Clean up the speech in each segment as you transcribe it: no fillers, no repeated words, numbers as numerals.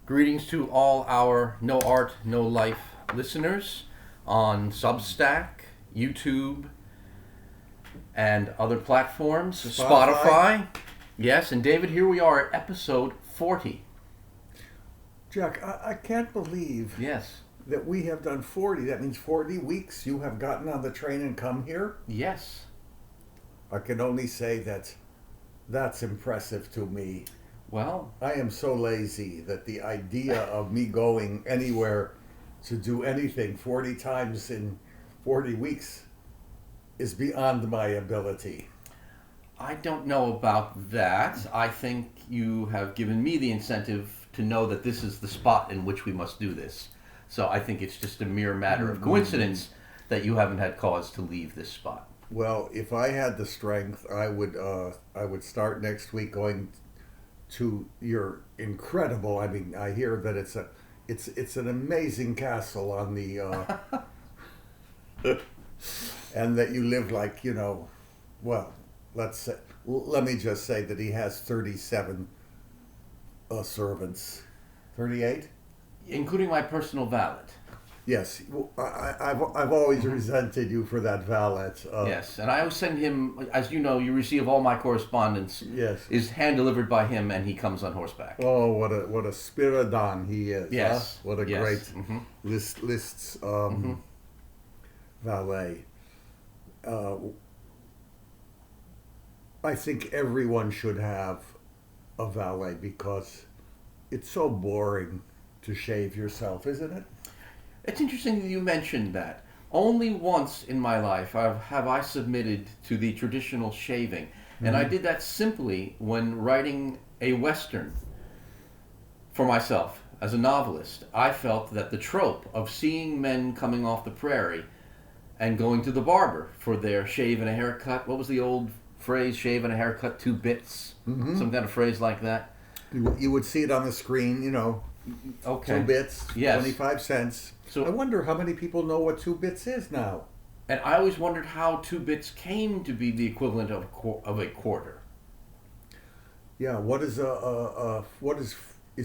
Greetings to all our No Art, No Life listeners on Substack, YouTube, and other platforms. Spotify. Yes, and David, here we are at episode 40. Jack, I can't believe Yes. that we have done 40. That means 40 weeks you have gotten on the train and come here. Yes. I can only say that that's impressive to me. Well, I am so lazy that the idea of me going anywhere to do anything 40 times in 40 weeks is beyond my ability. I don't know about that. I think you have given me the incentive to know that this is the spot in which we must do this. So I think it's just a mere matter of coincidence that you haven't had cause to leave this spot. Well, if I had the strength, I would start next week going to your incredible. I mean, I hear that it's an amazing castle on the and that you live like, well, let me just say that he has 37 servants. 38? Including my personal valet. Yes. I've always resented you for that valet. Yes, and I always send him, as you know, you receive all my correspondence. Yes. Is hand delivered by him, and he comes on horseback. Oh, what a spiridon he is. Yes. Huh? What a Yes. great Mhm. lists valet. I think everyone should have a valet because it's so boring to shave yourself, isn't it? It's interesting that you mentioned that. Only once in my life have I submitted to the traditional shaving, and I did that simply when writing a Western for myself as a novelist. I felt that the trope of seeing men coming off the prairie and going to the barber for their shave and a haircut. What was the old phrase? Shave and a haircut, 2 bits? Some kind of phrase like that. You would see it on the screen, Okay. 2 bits, Yes. 25 cents. So- I wonder how many people know what 2 bits is now. And I always wondered how 2 bits came to be the equivalent of a quarter. Yeah, what is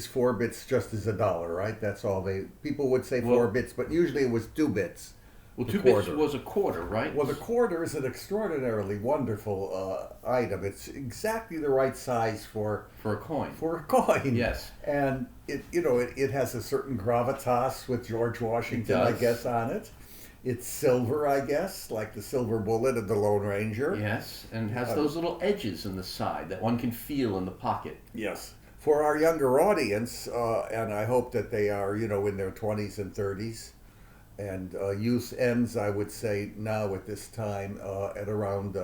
4 bits just as a dollar, right? That's all people would say 4 Well- bits, but usually it was 2 bits. Well, The 2 bits quarter. was a quarter, right? Well, the quarter is an extraordinarily wonderful item. It's exactly the right size for For a coin. a coin. Yes. And it has a certain gravitas with George Washington, It I does. guess, on it. It's silver, I guess, like the silver bullet of the Lone Ranger. Yes, and has those little edges in the side that one can feel in the pocket. Yes. For our younger audience, and I hope that they are, in their 20s and 30s, and youth ends, I would say, now at this time at around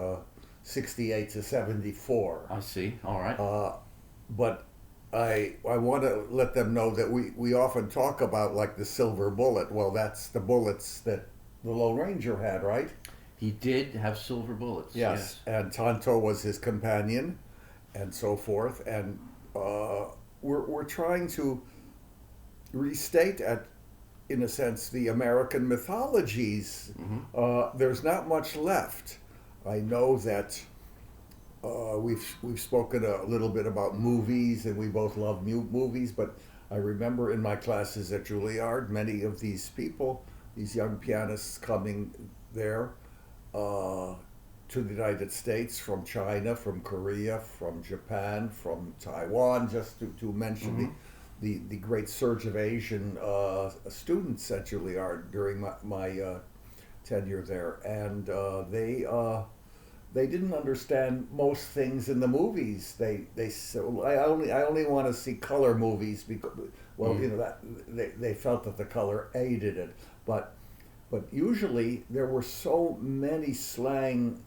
68 to 74. I see. All right. But I want to let them know that we often talk about like the silver bullet. Well, that's the bullets that the Lone Ranger had, right? He did have silver bullets. Yes. And Tonto was his companion, and so forth. And we're trying to restate in a sense, the American mythologies. There's not much left. I know that we've spoken a little bit about movies, and we both love movies. But I remember in my classes at Juilliard, many of these people, these young pianists, coming there to the United States from China, from Korea, from Japan, from Taiwan, just to mention the great surge of Asian students at Juilliard during my tenure there, and they didn't understand most things in the movies. They said, I only want to see color movies because that they felt that the color aided it, but usually there were so many slang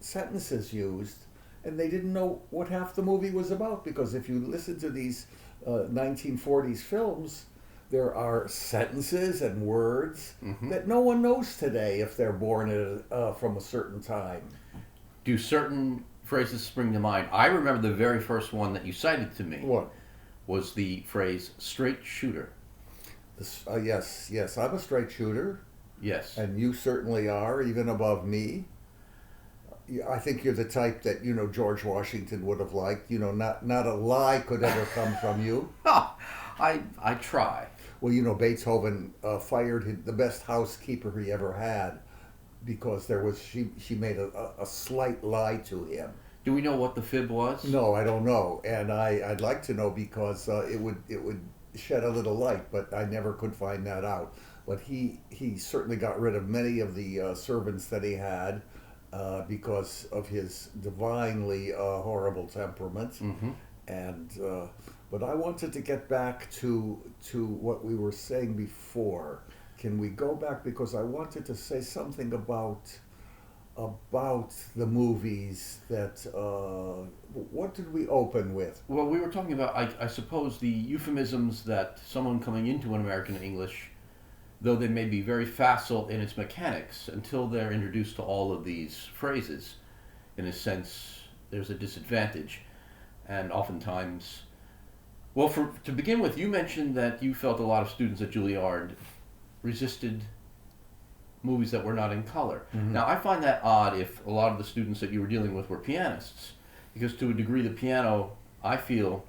sentences used, and they didn't know what half the movie was about, because if you listen to these 1940s films, there are sentences and words that no one knows today if they're born from a certain time. Do certain phrases spring to mind? I remember the very first one that you cited to me. What? Was the phrase straight shooter. Yes, I'm a straight shooter, Yes. and you certainly are, even above me. Yeah, I think you're the type that George Washington would have liked. Not a lie could ever come from you. I try. Well, Beethoven fired the best housekeeper he ever had because she made a slight lie to him. Do we know what the fib was? No, I don't know, and I'd like to know because it would shed a little light, but I never could find that out. But he certainly got rid of many of the servants that he had because of his divinely horrible temperament. Hmm. And but I wanted to get back to what we were saying before. Can we go back because I wanted to say something about the movies that what did we open with? Well, we were talking about, I suppose, the euphemisms that someone coming into an American English, though they may be very facile in its mechanics, until they're introduced to all of these phrases, in a sense, there's a disadvantage. And oftentimes, well, to begin with, you mentioned that you felt a lot of students at Juilliard resisted movies that were not in color. Mhm. Now, I find that odd if a lot of the students that you were dealing with were pianists, because to a degree, the piano, I feel,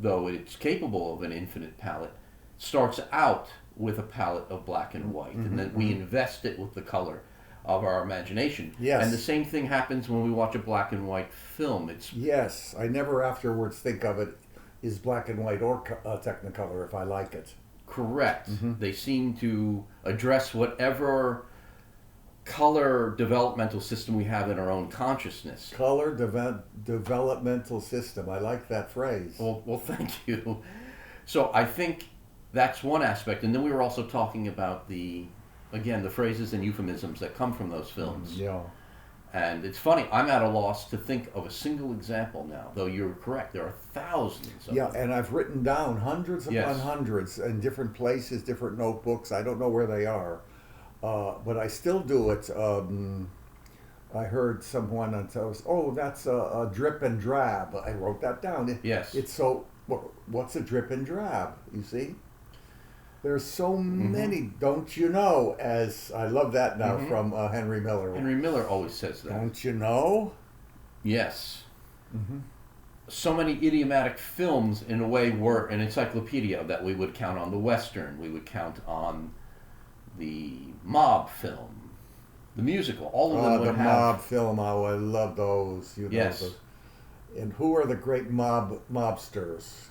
though it's capable of an infinite palette, starts out with a palette of black and white, and then we invest it with the color of our imagination. Yes. And the same thing happens when we watch a black and white film. It's Yes, I never afterwards think of it as black and white or Technicolor if I like it. correct. They seem to address whatever color developmental system we have in our own consciousness. Color developmental system. I like that phrase. Well, thank you. So I think that's one aspect, and then we were also talking about the phrases and euphemisms that come from those films. Yeah. And it's funny, I'm at a loss to think of a single example now, though you're correct, there are thousands of Yeah, them. and I've written down hundreds upon Yes. hundreds in different places, different notebooks. I don't know where they are, but I still do it. I heard someone on television, oh, that's a drip and drab. I wrote that down. Yes. It's so, what's a drip and drab? You see? There's so many, don't you know, as I love that now from Henry Miller. Henry Miller always says that. Don't you know? Yes. So many idiomatic films, in a way, were an encyclopedia that we would count on the Western, we would count on the mob film, the musical. All of them would The have. mob film, oh, I love those. Yes. And who are the great mobsters?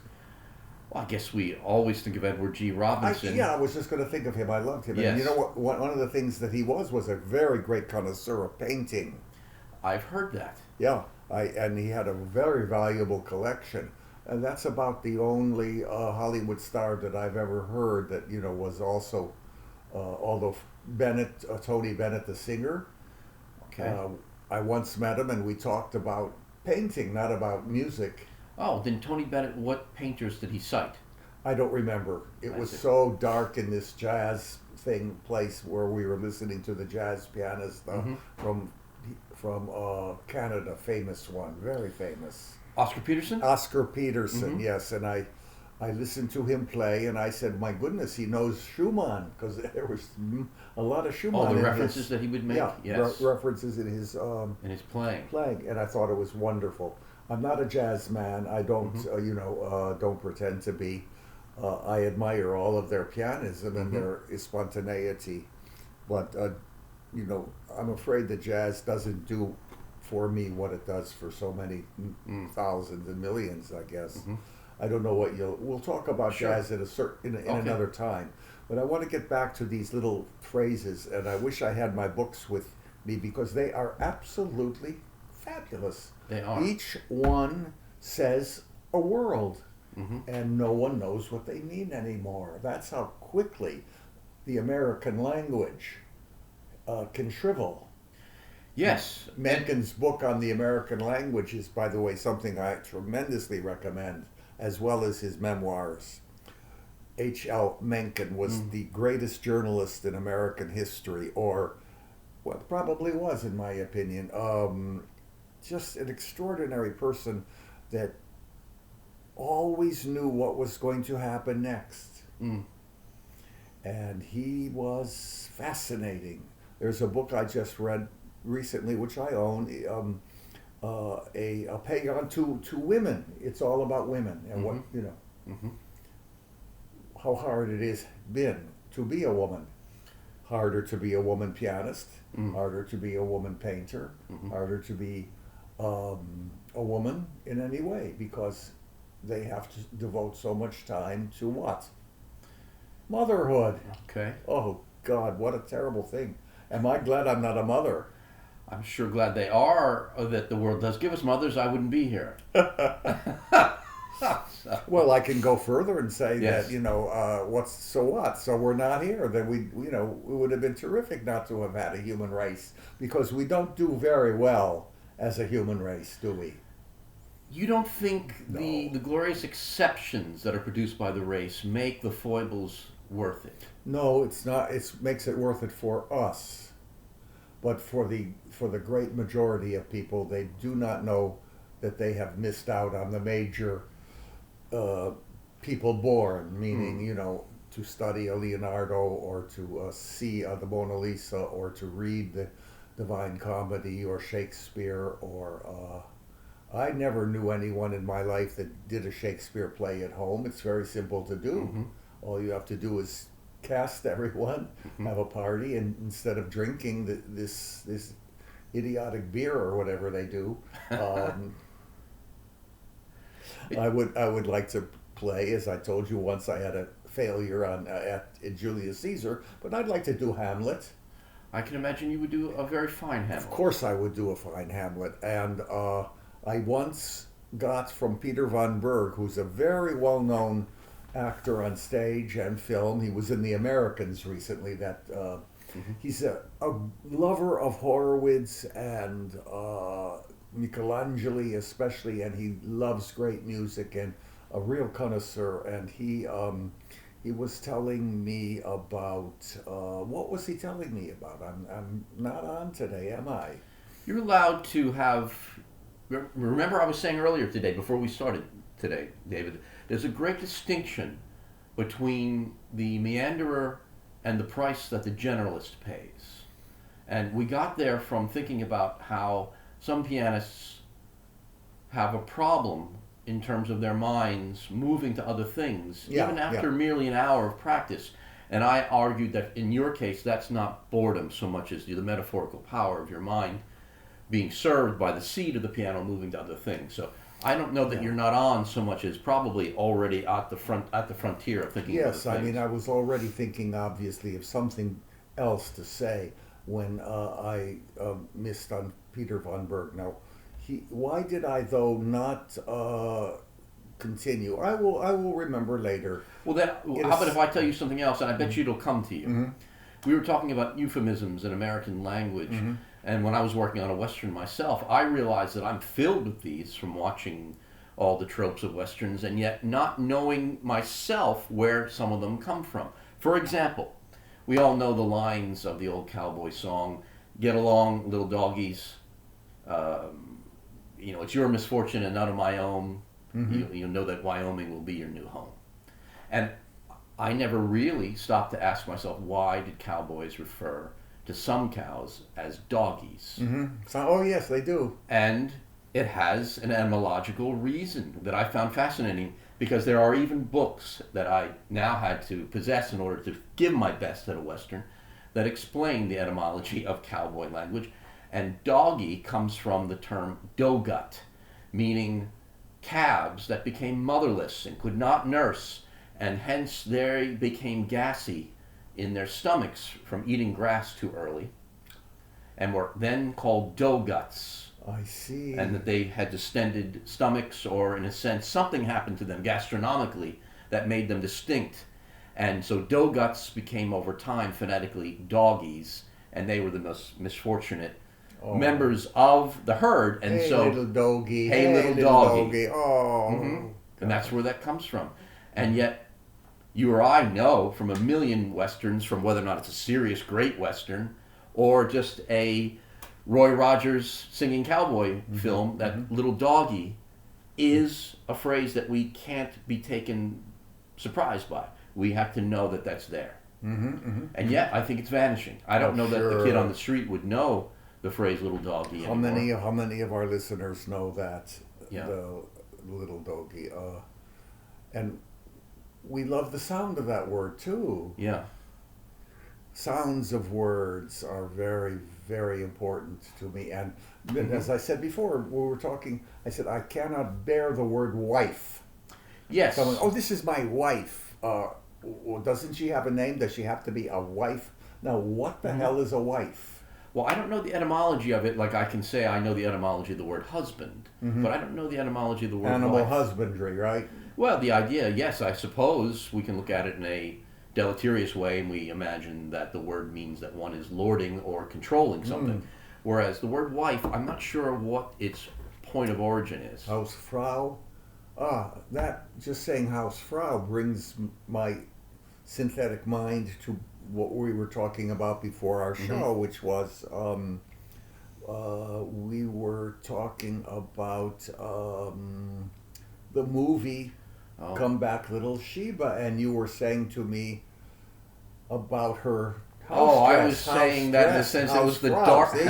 Well, I guess we always think of Edward G. Robinson. I was just going to think of him. I loved him. Yes. And you know what? One of the things that he was a very great connoisseur of painting. I've heard that. Yeah, and he had a very valuable collection. And that's about the only Hollywood star that I've ever heard that was also, although Tony Bennett, the singer. Okay. I once met him and we talked about painting, not about music. Oh, then Tony Bennett, what painters did he cite? I don't remember. It I was see. so dark in this jazz place where we were listening to the jazz pianist from Canada, famous one, very famous. Oscar Peterson? Oscar Peterson, yes, and I listened to him play, and I said, "My goodness, he knows Schumann," because there was a lot of Schumann. All the in references that he would make? Yeah, Yes. references in his In his playing. playing, and I thought it was wonderful. I'm not a jazz man. I don't, don't pretend to be. I admire all of their pianism and their spontaneity, but I'm afraid that jazz doesn't do for me what it does for so many thousands and millions. I guess I don't know what we'll talk about Sure. jazz in another time. But I want to get back to these little phrases, and I wish I had my books with me because they are absolutely fabulous. They are. Each one says a world, and no one knows what they mean anymore. That's how quickly the American language can shrivel. Yes. Menken's book on the American language is, by the way, something I tremendously recommend, as well as his memoirs. H.L. Mencken was the greatest journalist in American history, or what probably was, in my opinion. Just an extraordinary person that always knew what was going to happen next. And he was fascinating. There's a book I just read recently, which I own, a pagan to women. It's all about women and what you know Hmm. how hard it is been to be a woman. Harder to be a woman pianist, harder to be a woman painter, harder to be a woman in any way because they have to devote so much time to what? Motherhood. Okay. Oh God, what a terrible thing. Am I glad I'm not a mother? I'm sure glad they are, that the world does give us mothers. I wouldn't be here. So, Well, I can go further and say yes. that what's so what? So we're not here. Then it would have been terrific not to have had a human race because we don't do very well as a human race, do we? You don't think No. the glorious exceptions that are produced by the race make the foibles worth it? No, it's not. It makes it worth it for us, but for the great majority of people, they do not know that they have missed out on the major people born, meaning to study a Leonardo or to see the Mona Lisa or to read the Divine Comedy or Shakespeare or. I never knew anyone in my life that did a Shakespeare play at home. It's very simple to do. Mm-hmm. All you have to do is cast everyone, have a party, and instead of drinking this idiotic beer or whatever they do, I would like to play. As I told you once, I had a failure at Julius Caesar, but I'd like to do Hamlet. I can imagine you would do a very fine Hamlet. Of course, I would do a fine Hamlet, and I once got from Peter von Berg, who's a very well-known actor on stage and film. He was in The Americans recently. He's a lover of Horowitz and Michelangelo especially, and he loves great music and a real connoisseur. And he was telling me about what was he telling me about? I'm not on today, am I? You're allowed to have. Remember, I was saying earlier today, before we started today, David, there's a great distinction between the meanderer and the price that the generalist pays. And we got there from thinking about how some pianists have a problem in terms of their minds moving to other things, even after merely an hour of practice. And I argued that in your case, that's not boredom so much as the metaphorical power of your mind being served by the seed of the piano moving to other things. So I don't know that you're not on so much as probably already at the frontier of thinking. Yes, of other I mean things. I was already thinking obviously of something else to say when I missed on Peter von Berg. Now, why did I though not continue? I will remember later. Well, then, how about if I tell you something else, and I bet you it'll come to you. We were talking about euphemisms in American language, and when I was working on a Western myself, I realized that I'm filled with these from watching all the tropes of Westerns, and yet not knowing myself where some of them come from. For example, we all know the lines of the old cowboy song, "Get along, little doggies, it's your misfortune and none of my own. You'll know that Wyoming will be your new home." And I never really stopped to ask myself, why did cowboys refer to some cows as doggies? So, oh yes, they do. And it has an etymological reason that I found fascinating, because there are even books that I now had to possess in order to give my best at a Western that explain the etymology of cowboy language. And doggy comes from the term dogut, meaning calves that became motherless and could not nurse, and hence they became gassy in their stomachs from eating grass too early, and were then called doguts. I see. And that they had distended stomachs, or in a sense something happened to them gastronomically that made them distinct. And so doguts became over time phonetically doggies, and they were the most misfortunate members of the herd. And hey, so little doggy. Hey, little doggy. Oh. And that's where that comes from. And yet you or I know from a million Westerns, from whether or not it's a serious great Western or just a Roy Rogers singing cowboy film, that little doggy is a phrase that we can't be taken surprised by. We have to know that that's there. And yet I think it's vanishing. I don't know that the kid on the street would know the phrase "little doggy" How anymore. many of our listeners know that Yeah. the little doggy? And we love the sound of that word too. Yeah. Sounds of words are very, very important to me. And Mm-hmm. as I said before, we were talking, I said, I cannot bear the word wife. Yes. Someone, oh, this is my wife. Well, doesn't she have a name? Does she have to be a wife? Now, what the Mm-hmm. hell is a wife? Well, I don't know the etymology of it. Like I can say I know the etymology of the word husband, but I don't know the etymology of the word Animal wife. husbandry, right? Well, the idea, yes, I suppose we can look at it in a deleterious way, and we imagine that the word means that one is lording or controlling something. Whereas the word wife, I'm not sure what its point of origin is. Hausfrau. That just saying Hausfrau brings my synthetic mind to what we were talking about before our show, which was we were talking about the movie Oh. Come Back Little Sheba, and you were saying to me about her house Oh, I dress, was saying that in the dress, sense it house was the frau, see?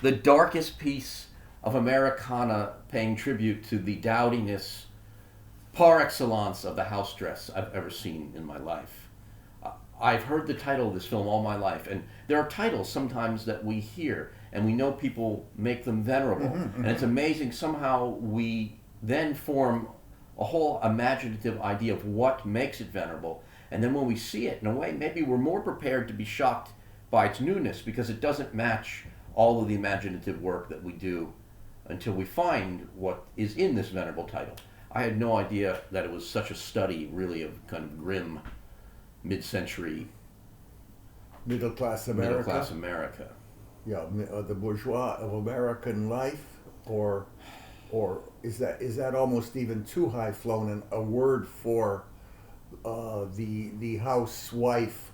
the darkest piece of Americana, paying tribute to the dowdiness par excellence of the house dress I've ever seen in my life. I've heard the title of this film all my life, and there are titles sometimes that we hear, and we know people make them venerable, and it's amazing somehow we then form a whole imaginative idea of what makes it venerable, and then when we see it, in a way, maybe we're more prepared to be shocked by its newness because it doesn't match all of the imaginative work that we do until we find what is in this venerable title. I had no idea that it was such a study, really, of kind of grim mid-century Middle class America. middle-class America. Yeah, the bourgeois of American life, or is that almost even too high flown and a word for the housewife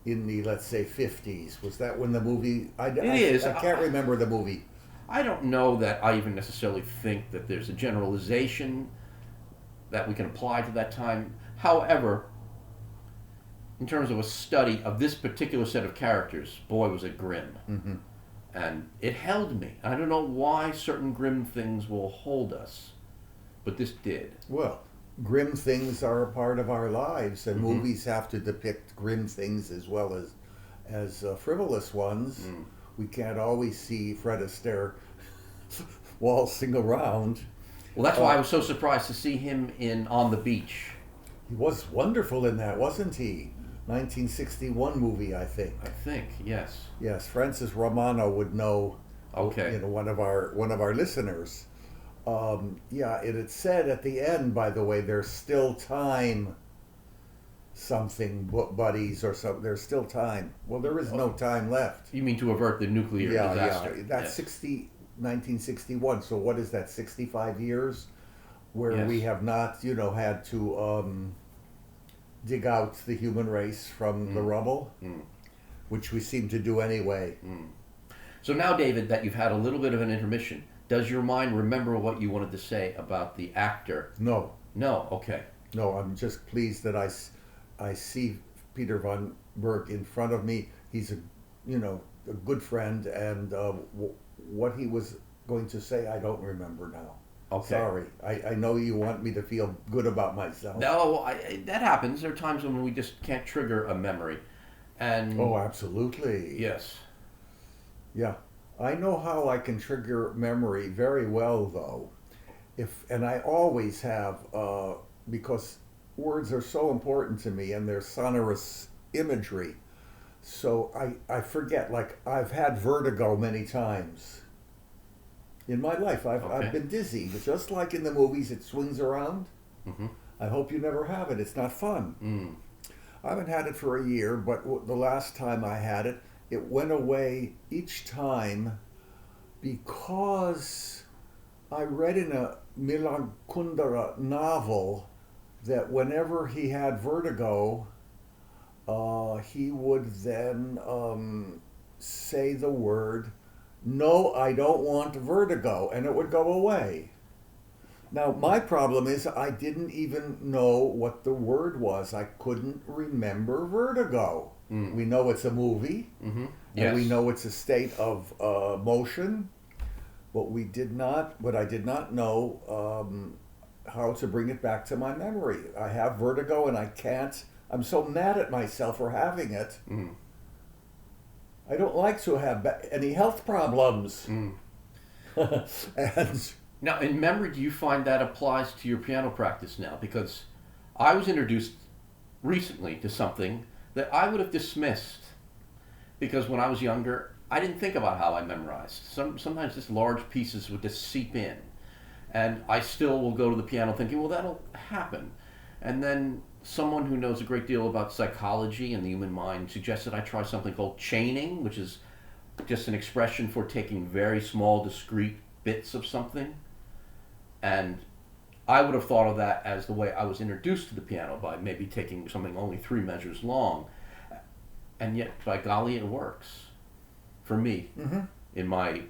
in the, let's say, 50s? Was that when the movie? It is. I can't remember the movie. I don't know that I even necessarily think that there's a generalization that we can apply to that time. However, in terms of a study of this particular set of characters, boy, was it grim. Mm-hmm. And it held me. I don't know why certain grim things will hold us, but this did. Well, grim things are a part of our lives, and Mhm. movies have to depict grim things as well as frivolous ones. We can't always see Fred Astaire waltzing around. Well, that's why I was so surprised to see him in On the Beach. He was wonderful in that, wasn't he? 1961 movie, I think. I think, yes. Yes, Francis Romano would know. Okay. You know, one of our listeners. Yeah, it had said at the end, by the way, there's still time. Something, buddies, or something. There's still time. Well, there is no time left. You mean to avert the nuclear disaster? Yeah. That's Yes. 1961. So what is that? 65 years, where Yes. we have not, had to dig out the human race from the rubble, which we seem to do anyway. So now, David, that you've had a little bit of an intermission, does your mind remember what you wanted to say about the actor? No, No. Okay. no. I'm just pleased that I see Peter von Berg in front of me. He's a good friend, and what he was going to say, I don't remember now. Okay. Sorry. I know you want me to feel good about myself. No, that happens. There are times when we just can't trigger a memory, and Oh, absolutely. yes. Yeah. I know how I can trigger memory very well, though. And I always have, because words are so important to me and they're sonorous imagery. So I forget, like, I've had vertigo many times in my life. Okay. I've been dizzy, just like in the movies, it swings around. Hmm. I hope you never have it. It's not fun. Mm. I haven't had it for a year, but the last time I had it, it went away each time because I read in a Milan Kundera novel that whenever he had vertigo, he would then say the word, "No, I don't want vertigo," and it would go away. Now, my problem is I didn't even know what the word was. I couldn't remember vertigo. Mm. We know it's a movie, Mm-hmm. and Yes. we know it's a state of motion. But what I did not know, how to bring it back to my memory. I have vertigo, and I can't. I'm so mad at myself for having it. Mm. I don't like to have any health problems. Mm. And Now, in memory, do you find that applies to your piano practice now? Because I was introduced recently to something that I would have dismissed because when I was younger, I didn't think about how I memorized. Sometimes just large pieces would just seep in. And I still will go to the piano thinking, well, that'll happen. And then someone who knows a great deal about psychology and the human mind suggested I try something called chaining, which is just an expression for taking very small, discrete bits of something. And I would have thought of that as the way I was introduced to the piano, by maybe taking something only 3 measures long. And yet, by golly, it works for me Mhm. in my.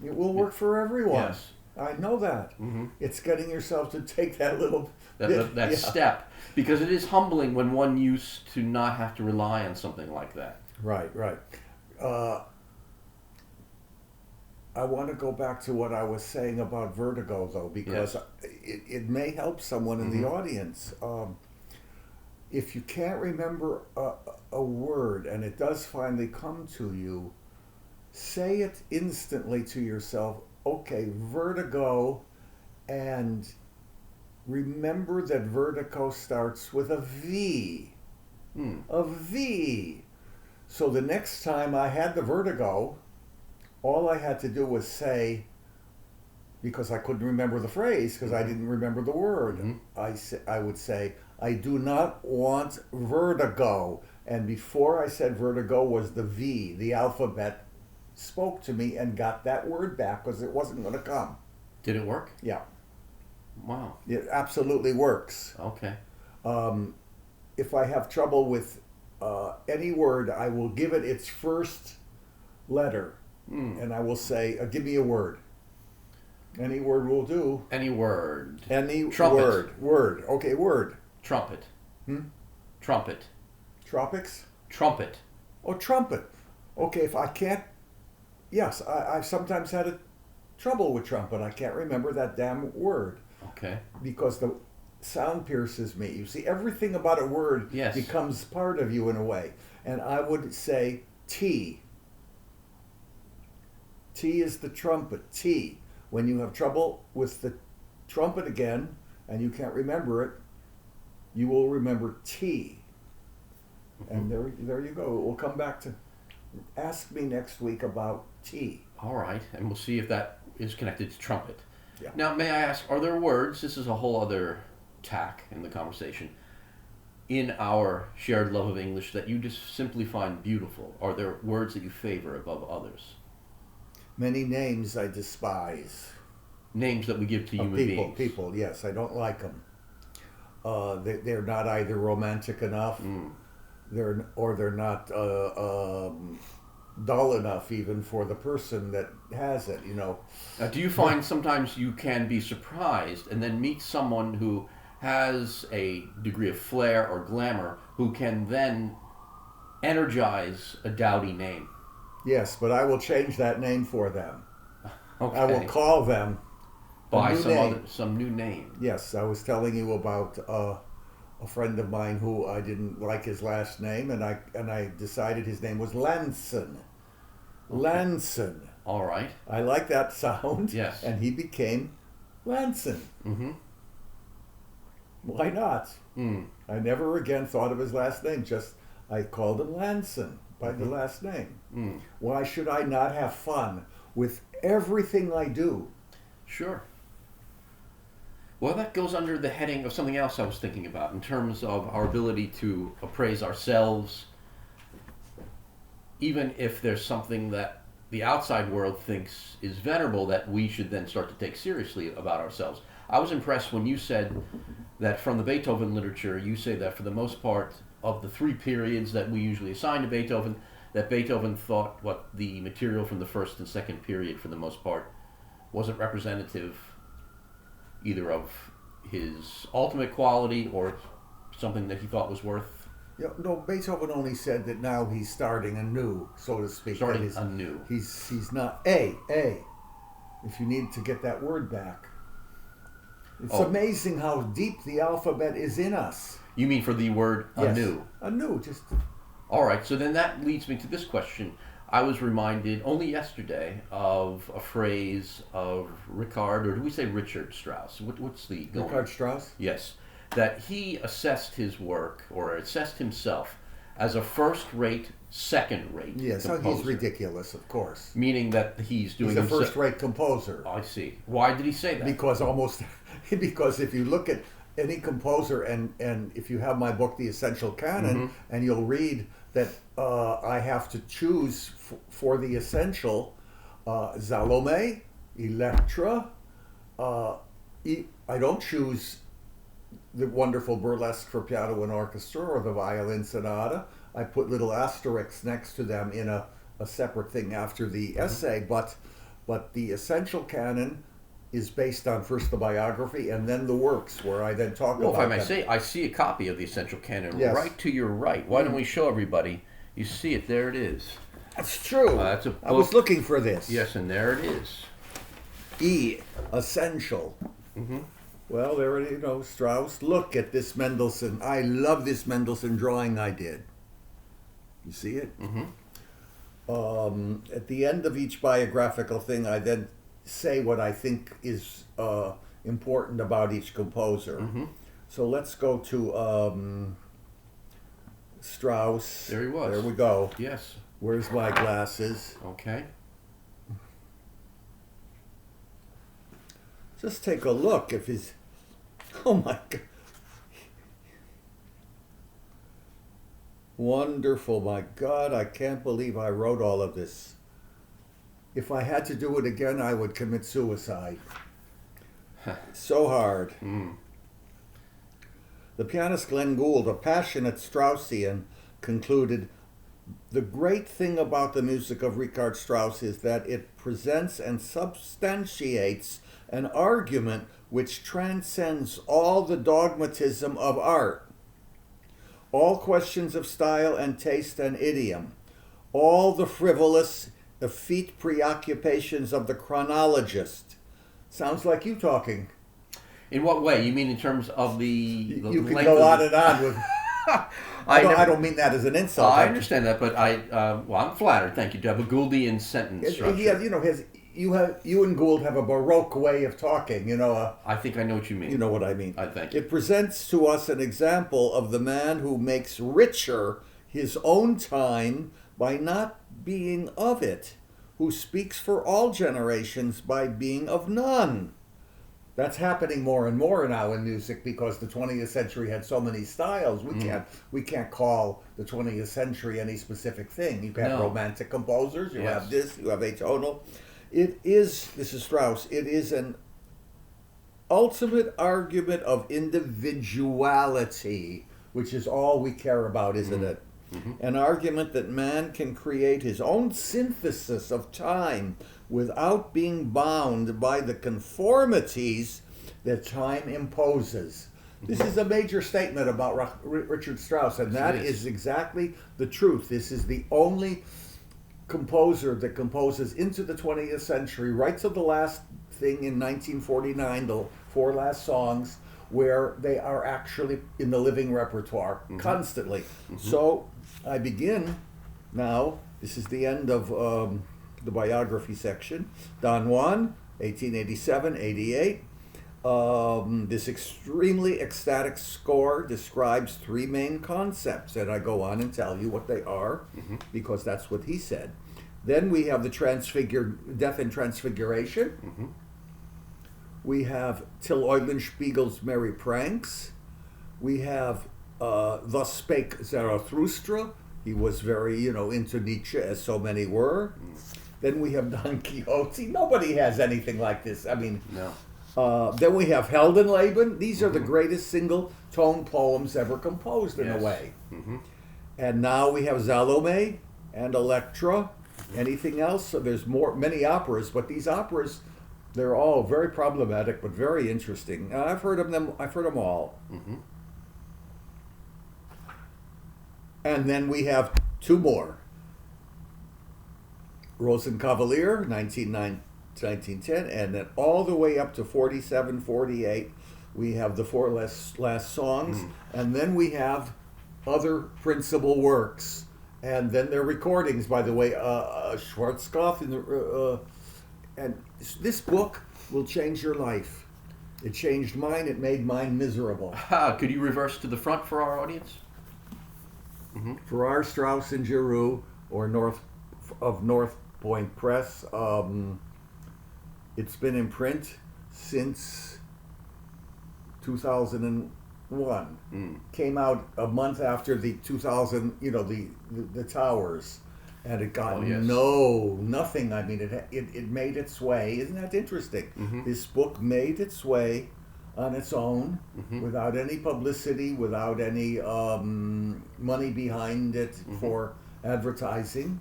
It will work for everyone. Yes. I know that. Mm-hmm. It's getting yourself to take that little That yeah. step, because it is humbling when one used to not have to rely on something like that. Right, right. I want to go back to what I was saying about vertigo, though, because Yes. it may help someone in the Mhm. audience. If you can't remember a word and it does finally come to you, say it instantly to yourself, okay, vertigo, and remember that vertigo starts with a V. Hmm. A V. So the next time I had the vertigo, all I had to do was say, because I couldn't remember the phrase, because I didn't remember the word, Mhm. I would say, I do not want vertigo. And before I said vertigo was the V, the alphabet spoke to me and got that word back because it wasn't going to come. Did it work? Yeah, Wow. it absolutely works. Okay. If I have trouble with any word, I will give it its first letter. Hmm. And I will say, give me a word. Any word will do. Any word. Any Trumpet. word. Okay, word. Trumpet. Hmm? Trumpet. Tropics? Trumpet. Oh, trumpet. Okay, if I can't, yes, I've sometimes had trouble with trumpet. I can't remember that damn word Okay. because the sound pierces me. You see, everything about a word Yes. becomes part of you in a way. And I would say T. T is the trumpet. T. When you have trouble with the trumpet again and you can't remember it, you will remember T. And there you go. It will come back to ask me next week about T. All right, and we'll see if that is connected to trumpet. Yeah. Now, may I ask, are there words, this is a whole other tack in the conversation, in our shared love of English that you just simply find beautiful? Are there words that you favor above others? Many names I despise. Names that we give to human People, beings. people, yes, I don't like them. They're not either romantic enough, Mm. they're not dull enough even for the person that has it. You know, Now, do you find sometimes you can be surprised and then meet someone who has a degree of flair or glamour who can then energize a dowdy name? yes, but I will change that name for them. Okay. I will call them By a new some name. some new name. Yes, I was telling you about a friend of mine who I didn't like his last name, and I decided his name was Lanson. Lanson. All right. I like that sound. Yes. And he became Lanson. Mm-hmm. Why not? Mm. I never again thought of his last name. Just I called him Lanson by the last name. Mm. Why should I not have fun with everything I do? Sure. Well, that goes under the heading of something else I was thinking about in terms of our ability to appraise ourselves, even if there's something that the outside world thinks is venerable that we should then start to take seriously about ourselves. I was impressed when you said that from the Beethoven literature, you say that for the most part of the 3 periods that we usually assign to Beethoven, that Beethoven thought what the material from the first and second period, for the most part, wasn't representative either of his ultimate quality or something that he thought was worth Yeah, no, Beethoven only said that now he's starting anew, so to speak. Starting That is, anew. He's not A. If you need to get that word back, it's Oh. amazing how deep the alphabet is in us. You mean for the word Yes. anew? Anew, just All right, so then that leads me to this question. I was reminded only yesterday of a phrase of Richard, or do we say Richard Strauss? What's the going? Richard Strauss. Yes, that he assessed his work or assessed himself as a first-rate, second-rate Yes, composer. he's ridiculous, of course. Meaning that he's doing He's a himself- first-rate composer. I see. Why did he say that? Because if you look at any composer and if you have my book, The Essential Canon, and you'll read that I have to choose for the essential Salome, Electra. I don't choose the wonderful burlesque for piano and orchestra or the violin sonata. I put little asterisks next to them in a separate thing after the essay, but the Essential Canon is based on first the biography and then the works, where I then talk Well, about if I may them. say, I see a copy of the Essential Canon Yes. right to your right. Why don't we show everybody? You see it. There it is. That's true. That's a I was book. looking for this. Yes, and there it is. E, essential. Well, there it is, Strauss. Look at this Mendelssohn. I love this Mendelssohn drawing I did. You see it? At the end of each biographical thing, I then say what I think is important about each composer. So let's go to Strauss. There he was. There we go. Yes. Where's my glasses? Okay. Just take a look if his. Oh my God. Wonderful. My God, I can't believe I wrote all of this. If I had to do it again, I would commit suicide. So hard. The pianist Glenn Gould, a passionate Straussian, concluded, "The great thing about the music of Richard Strauss is that it presents and substantiates an argument which transcends all the dogmatism of art, all questions of style and taste and idiom, all the frivolous, effete preoccupations of the chronologist." Sounds like you talking. In what way? You mean in terms of the You can length go of on the- and on with. I don't mean that as an insult. I understand that, but I'm flattered. Thank you to have a Gouldian sentence structure. He has, you and Gould have a Baroque way of talking. I think I know what you mean. You know what I mean. I thank you. It presents to us an example of the man who makes richer his own time by not being of it, who speaks for all generations by being of none. That's happening more and more now in music because the 20th century had so many styles. We can't call the 20th century any specific thing. You have No. romantic composers. You Yes. have this. You have atonal. This is Strauss. It is an ultimate argument of individuality, which is all we care about, isn't it? An argument that man can create his own synthesis of time without being bound by the conformities that time imposes. This is a major statement about Richard Strauss, and that is exactly the truth. This is the only composer that composes into the 20th century, right to the last thing in 1949, the 4 last songs, where they are actually in the living repertoire constantly. So I begin now. This is the end of the biography section. Don Juan, 1887-88. This extremely ecstatic score describes 3 main concepts, and I go on and tell you what they are, because that's what he said. Then we have the Death and Transfiguration. We have Till Eulenspiegel's Merry Pranks. We have Thus Spake Zarathustra. He was very, into Nietzsche, as so many were. Then we have Don Quixote. Nobody has anything like this. I mean, No. then we have Heldenleben. These are the greatest single-tone poems ever composed, in a Yes. way. And now we have Salome and Electra. Anything else? So there's many operas, but these operas, they're all very problematic, but very interesting. I've heard of them. I've heard them all. And then we have two more. Rosenkavalier, 1910, and then all the way up to 47, 48, we have the four last songs, and then we have other principal works, and then their recordings, by the way, Schwarzkopf, and this book will change your life. It changed mine, it made mine miserable. Could you reverse to the front for our audience? Farrar, Straus, and Giroux, or North Point Press. It's been in print since 2001. Came out a month after the 2000, the Towers, and it got nothing. I mean, it made its way. Isn't that interesting? This book made its way on its own, without any publicity, without any money behind it for advertising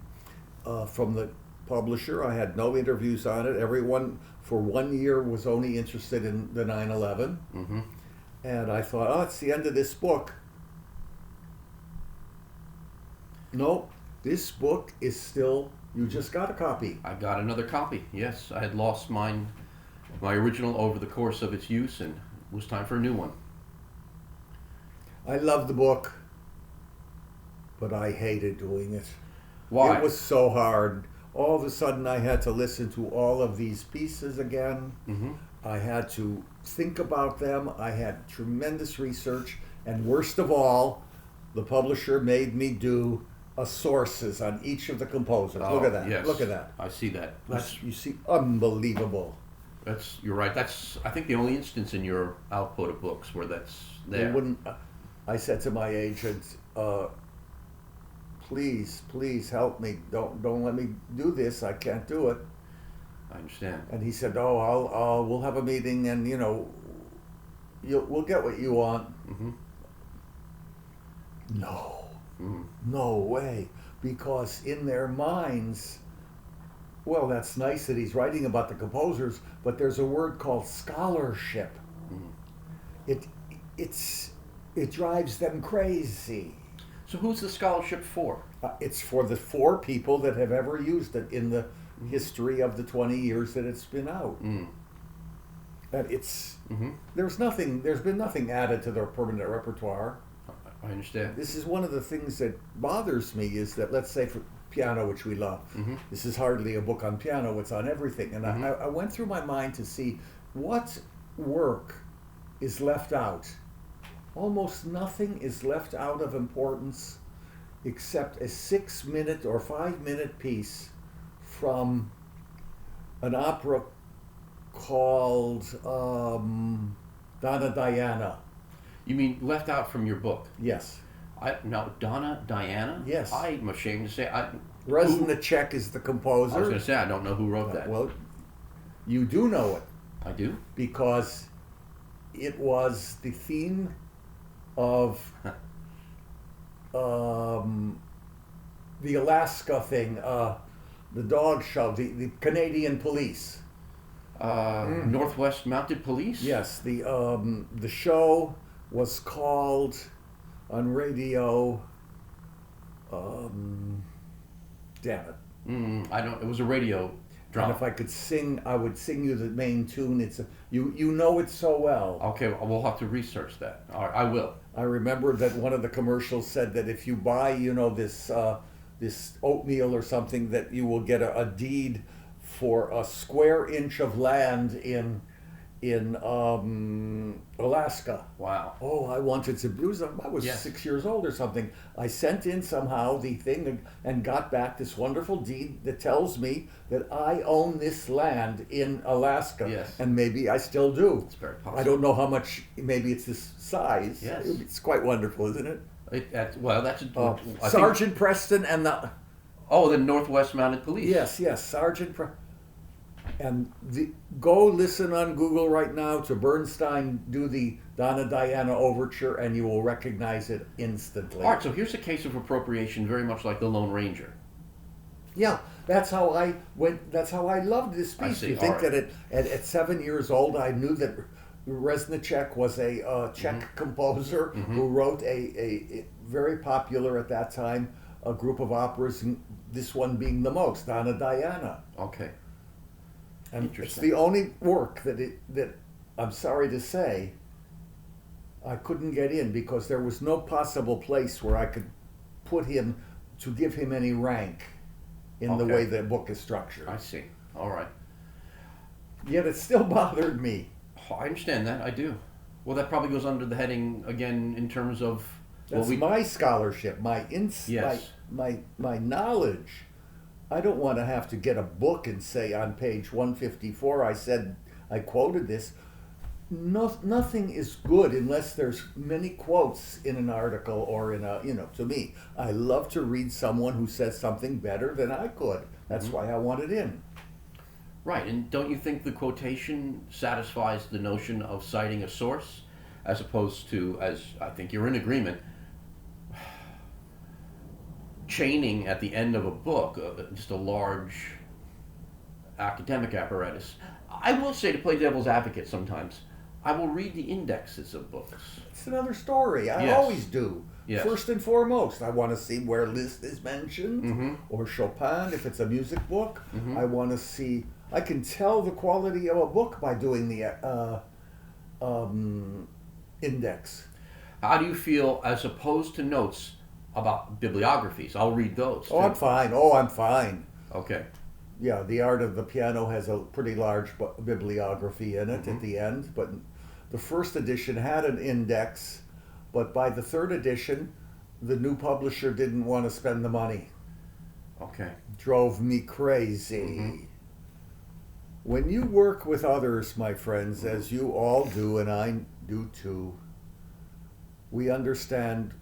from the publisher. I had no interviews on it. Everyone for 1 year was only interested in the 9/11. And I thought, oh, it's the end of this book. No, this book is still, you just got a copy. I got another copy, yes. I had lost my original over the course of its use, and it was time for a new one. I love the book, but I hated doing it. Why? It was so hard. All of a sudden I had to listen to all of these pieces again. I had to think about them. I had tremendous research. And worst of all, the publisher made me do sources on each of the composers. Look at that. Yes. Look at that. I see that. You see, unbelievable. You're right. That's, I think, the only instance in your output of books where that's there. I said to my agent, please help me. Don't let me do this. I can't do it. I understand. And he said, "Oh, we'll have a meeting, and we'll get what you want." No way, because in their minds, well, that's nice that he's writing about the composers, but there's a word called scholarship. It drives them crazy. So who's the scholarship for? It's for the four people that have ever used it in the history of the 20 years that it's been out. And it's there's been nothing added to their permanent repertoire. I understand. This is one of the things that bothers me, is that, let's say for piano, which we love, this is hardly a book on piano, it's on everything. And I went through my mind to see what work is left out. Almost nothing is left out of importance except a 6-minute or 5-minute piece from an opera called Donna Diana. You mean left out from your book? Yes. Now, Donna Diana? Yes. I'm ashamed to say. Reznicek is the composer. I was going to say, I don't know who wrote that. Well, you do know it. I do? Because it was the theme of the Alaska thing, the dog show, the Canadian Police. Northwest Mounted Police? Yes, the show was called on radio. Damn it! I don't. It was a radio drama. And if I could sing, I would sing you the main tune. You know it so well. Okay, we'll have to research that. All right, I will. I remember that one of the commercials said that if you buy, this oatmeal or something, that you will get a deed for a square inch of land in Alaska. Wow. Oh, I wanted to. I was 6 years old or something. I sent in somehow the thing and got back this wonderful deed that tells me that I own this land in Alaska. Yes. And maybe I still do. It's very possible. I don't know how much. Maybe it's this size. Yes. It's quite wonderful, isn't it? Sergeant Preston and the. Oh, the Northwest Mounted Police. Yes, Sergeant. And go listen on Google right now to Bernstein do the Donna Diana Overture, and you will recognize it instantly. All right, so here's a case of appropriation, very much like the Lone Ranger. Yeah, that's how I went. That's how I loved this piece. I see. You think that at 7 years old, I knew that Reznicek was a Czech composer who wrote a very popular at that time a group of operas, and this one being the most, Donna Diana. Okay. And it's Interesting. the only work that I'm sorry to say I couldn't get in because there was no possible place where I could put him to give him any rank in the Okay. way the book is structured. I see. All right. Yet it still bothered me. Oh, I understand that. I do. Well, that probably goes under the heading again in terms of That's my scholarship, Yes. my knowledge. I don't want to have to get a book and say on page 154 I quoted this. No, nothing is good unless there's many quotes in an article or in a, to me. I love to read someone who says something better than I could. That's why I want it in. Right, and don't you think the quotation satisfies the notion of citing a source, as opposed to, as I think you're in agreement, chaining at the end of a book, just a large academic apparatus. I will say, to play devil's advocate sometimes, I will read the indexes of books. It's another story. I Yes. always do. Yes. First and foremost, I want to see where Liszt is mentioned, or Chopin if it's a music book. I want to see. I can tell the quality of a book by doing the index. How do you feel as opposed to notes about bibliographies? I'll read those. Oh, too. I'm fine. Oh, I'm fine. Okay. Yeah, The Art of the Piano has a pretty large bibliography in it at the end, but the first edition had an index, but by the third edition, the new publisher didn't want to spend the money. Okay. Drove me crazy. When you work with others, my friends, as you all do, and I do too, we understand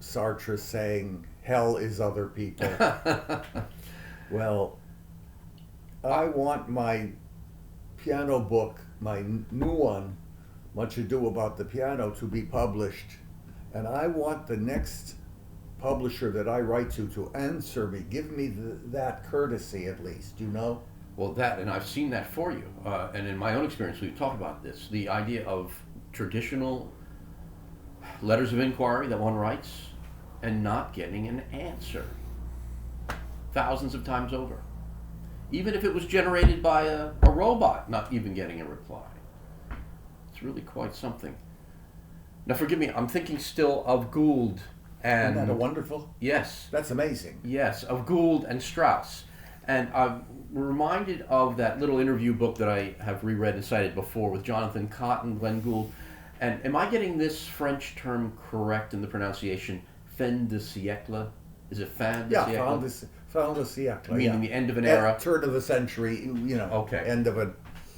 Sartre saying, hell is other people. Well, I want my piano book, my new one, Much Ado About the Piano, to be published. And I want the next publisher that I write to answer me, give me that courtesy at least, Well, that, and I've seen that for you. And in my own experience, we've talked about this. The idea of traditional letters of inquiry that one writes and not getting an answer thousands of times over. Even if it was generated by a robot, not even getting a reply. It's really quite something. Now, forgive me, I'm thinking still of Gould and... Isn't that wonderful? Yes. That's amazing. Yes, of Gould and Strauss. And I'm reminded of that little interview book that I have reread and cited before with Jonathan Cotton, Glenn Gould. And am I getting this French term correct in the pronunciation? Fin de siècle? Is it fin de siècle? Fin de siècle. Meaning the end of an era. Turn of the century, Okay. End of it.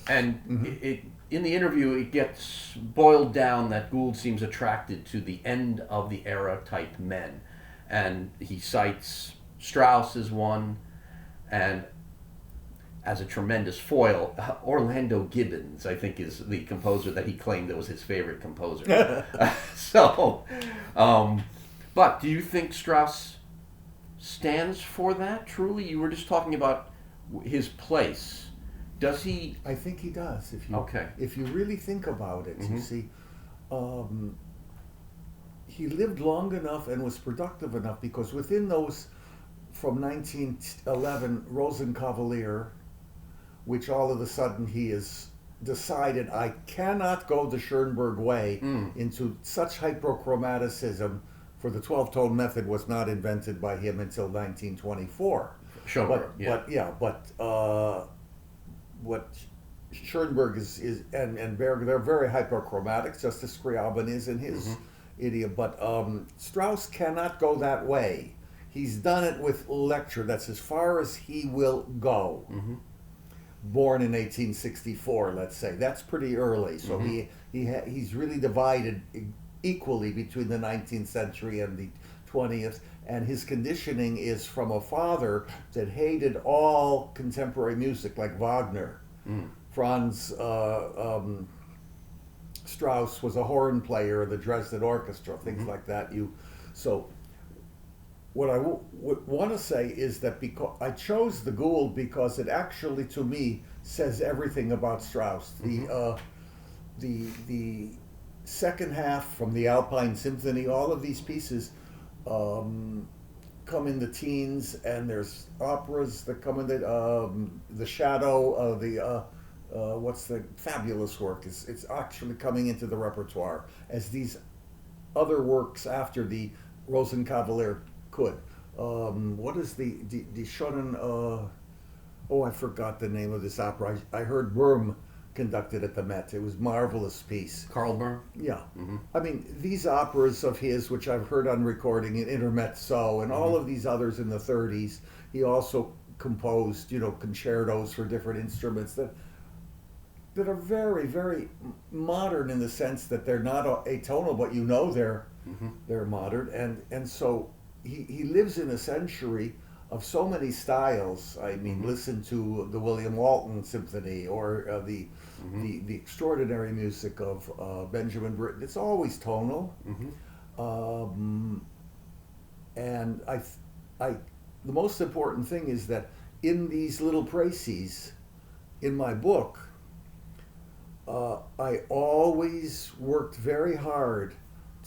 And it in the interview, it gets boiled down that Gould seems attracted to the end of the era type men. And he cites Strauss as one, and as a tremendous foil, Orlando Gibbons, I think, is the composer that he claimed that was his favorite composer. But do you think Strauss stands for that, truly? You were just talking about his place. Does he? I think he does. Okay. If you really think about it, you see, he lived long enough and was productive enough because within those, from 1911, Rosenkavalier, which all of a sudden he has decided, I cannot go the Schoenberg way into such hyperchromaticism, for the 12-tone method was not invented by him until 1924. Schoenberg, What Schoenberg is and they're very hyperchromatic, just as Scriabin is in his idiom. But Strauss cannot go that way. He's done it with lecture. That's as far as he will go. Born in 1864, let's say. That's pretty early. So he's really divided equally between the 19th century and the 20th. And his conditioning is from a father that hated all contemporary music, like Wagner. Franz Strauss was a horn player of the Dresden Orchestra, things like that. So what I want to say is that because I chose the Gould because it actually, to me, says everything about Strauss. the second half from the Alpine Symphony, all of these pieces come in the teens, and there's operas that come in the shadow of what's the fabulous work? It's actually coming into the repertoire as these other works after the Rosenkavalier could. What is the Schonen? Oh, I forgot the name of this opera. I heard Böhm conducted at the Met. It was a marvelous piece. Carl Böhm? Yeah. I mean, these operas of his, which I've heard on recording in Intermezzo and all of these others in the 30s, he also composed, concertos for different instruments that are very, very modern in the sense that they're not atonal, but they're modern. And so he lives in a century of so many styles. I mean, listen to the William Walton Symphony or the extraordinary music of Benjamin Britten. It's always tonal, and the most important thing is that in these little précis in my book, I always worked very hard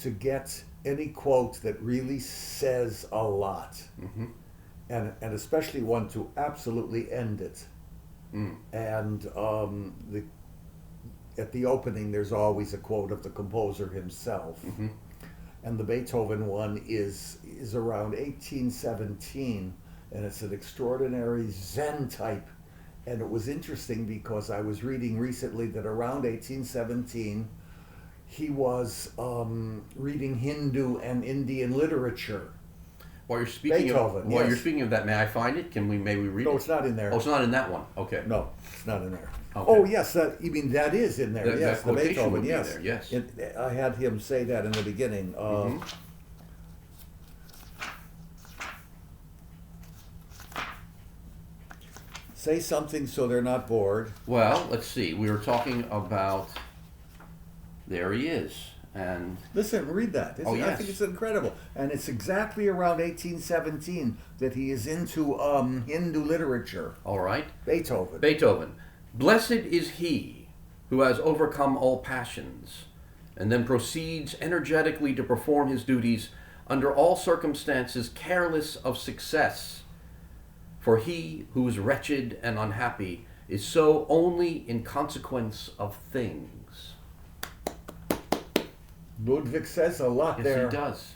to get any quote that really says a lot. And especially one to absolutely end it. And at the opening, there's always a quote of the composer himself. And the Beethoven one is around 1817, and it's an extraordinary Zen type. And it was interesting because I was reading recently that around 1817, he was reading Hindu and Indian literature. While you're speaking of that, may I find it? Can we maybe read it? No, it's not in there. Oh, it's not in that one. Okay. No, it's not in there. Okay. Oh, yes, you mean that is in there? Yes, that the Beethoven. would be Yes, there, yes. I had him say that in the beginning. Say something so they're not bored. Well, let's see. We were talking about. There he is. And listen, read that. I yes. think it's incredible. And it's exactly around 1817 that he is into Hindu literature. All right. Beethoven. Blessed is he who has overcome all passions, and then proceeds energetically to perform his duties under all circumstances, careless of success. For he who is wretched and unhappy is so only in consequence of things. Ludwig says a lot there. Yes, he does.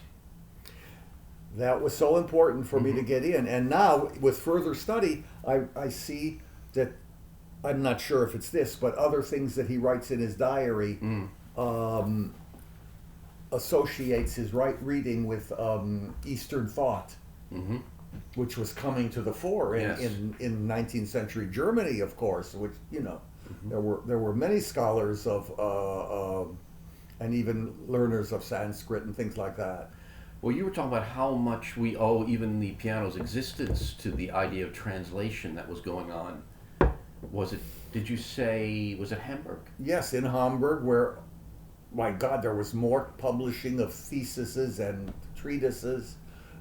That was so important for me to get in. And now, with further study, I see that, I'm not sure if it's this, but other things that he writes in his diary associates his reading with Eastern thought, which was coming to the fore in 19th century Germany, of course, which, there were many scholars of and even learners of Sanskrit and things like that. Well, you were talking about how much we owe even the piano's existence to the idea of translation that was going on. Did you say, was it Hamburg? Yes, in Hamburg, where, my God, there was more publishing of theses and treatises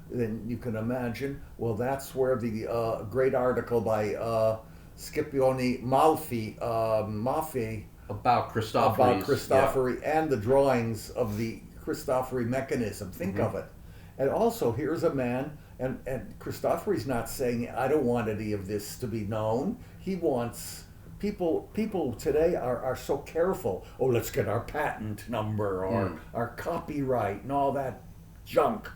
than you can imagine. Well, that's where the great article by Scipione Maffei about Cristofori and the drawings of the Cristofori mechanism. Think of it. And also, here's a man, and Cristofori's not saying, I don't want any of this to be known. He wants, people today are so careful. Oh, let's get our patent number or our copyright and all that junk.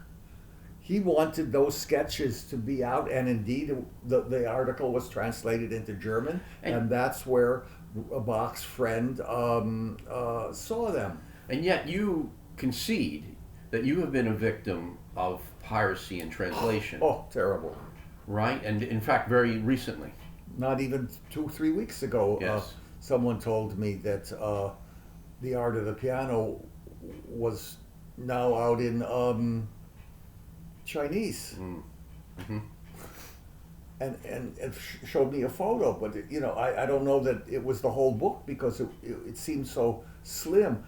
He wanted those sketches to be out, and indeed the article was translated into German, and that's where Bach's friend saw them. And yet you concede that you have been a victim of piracy and translation. Oh, terrible. Right? And in fact, very recently. Not even 2-3 weeks ago, yes. Someone told me that The Art of the Piano was now out in Chinese. And showed me a photo, but I don't know that it was the whole book because it seemed so slim.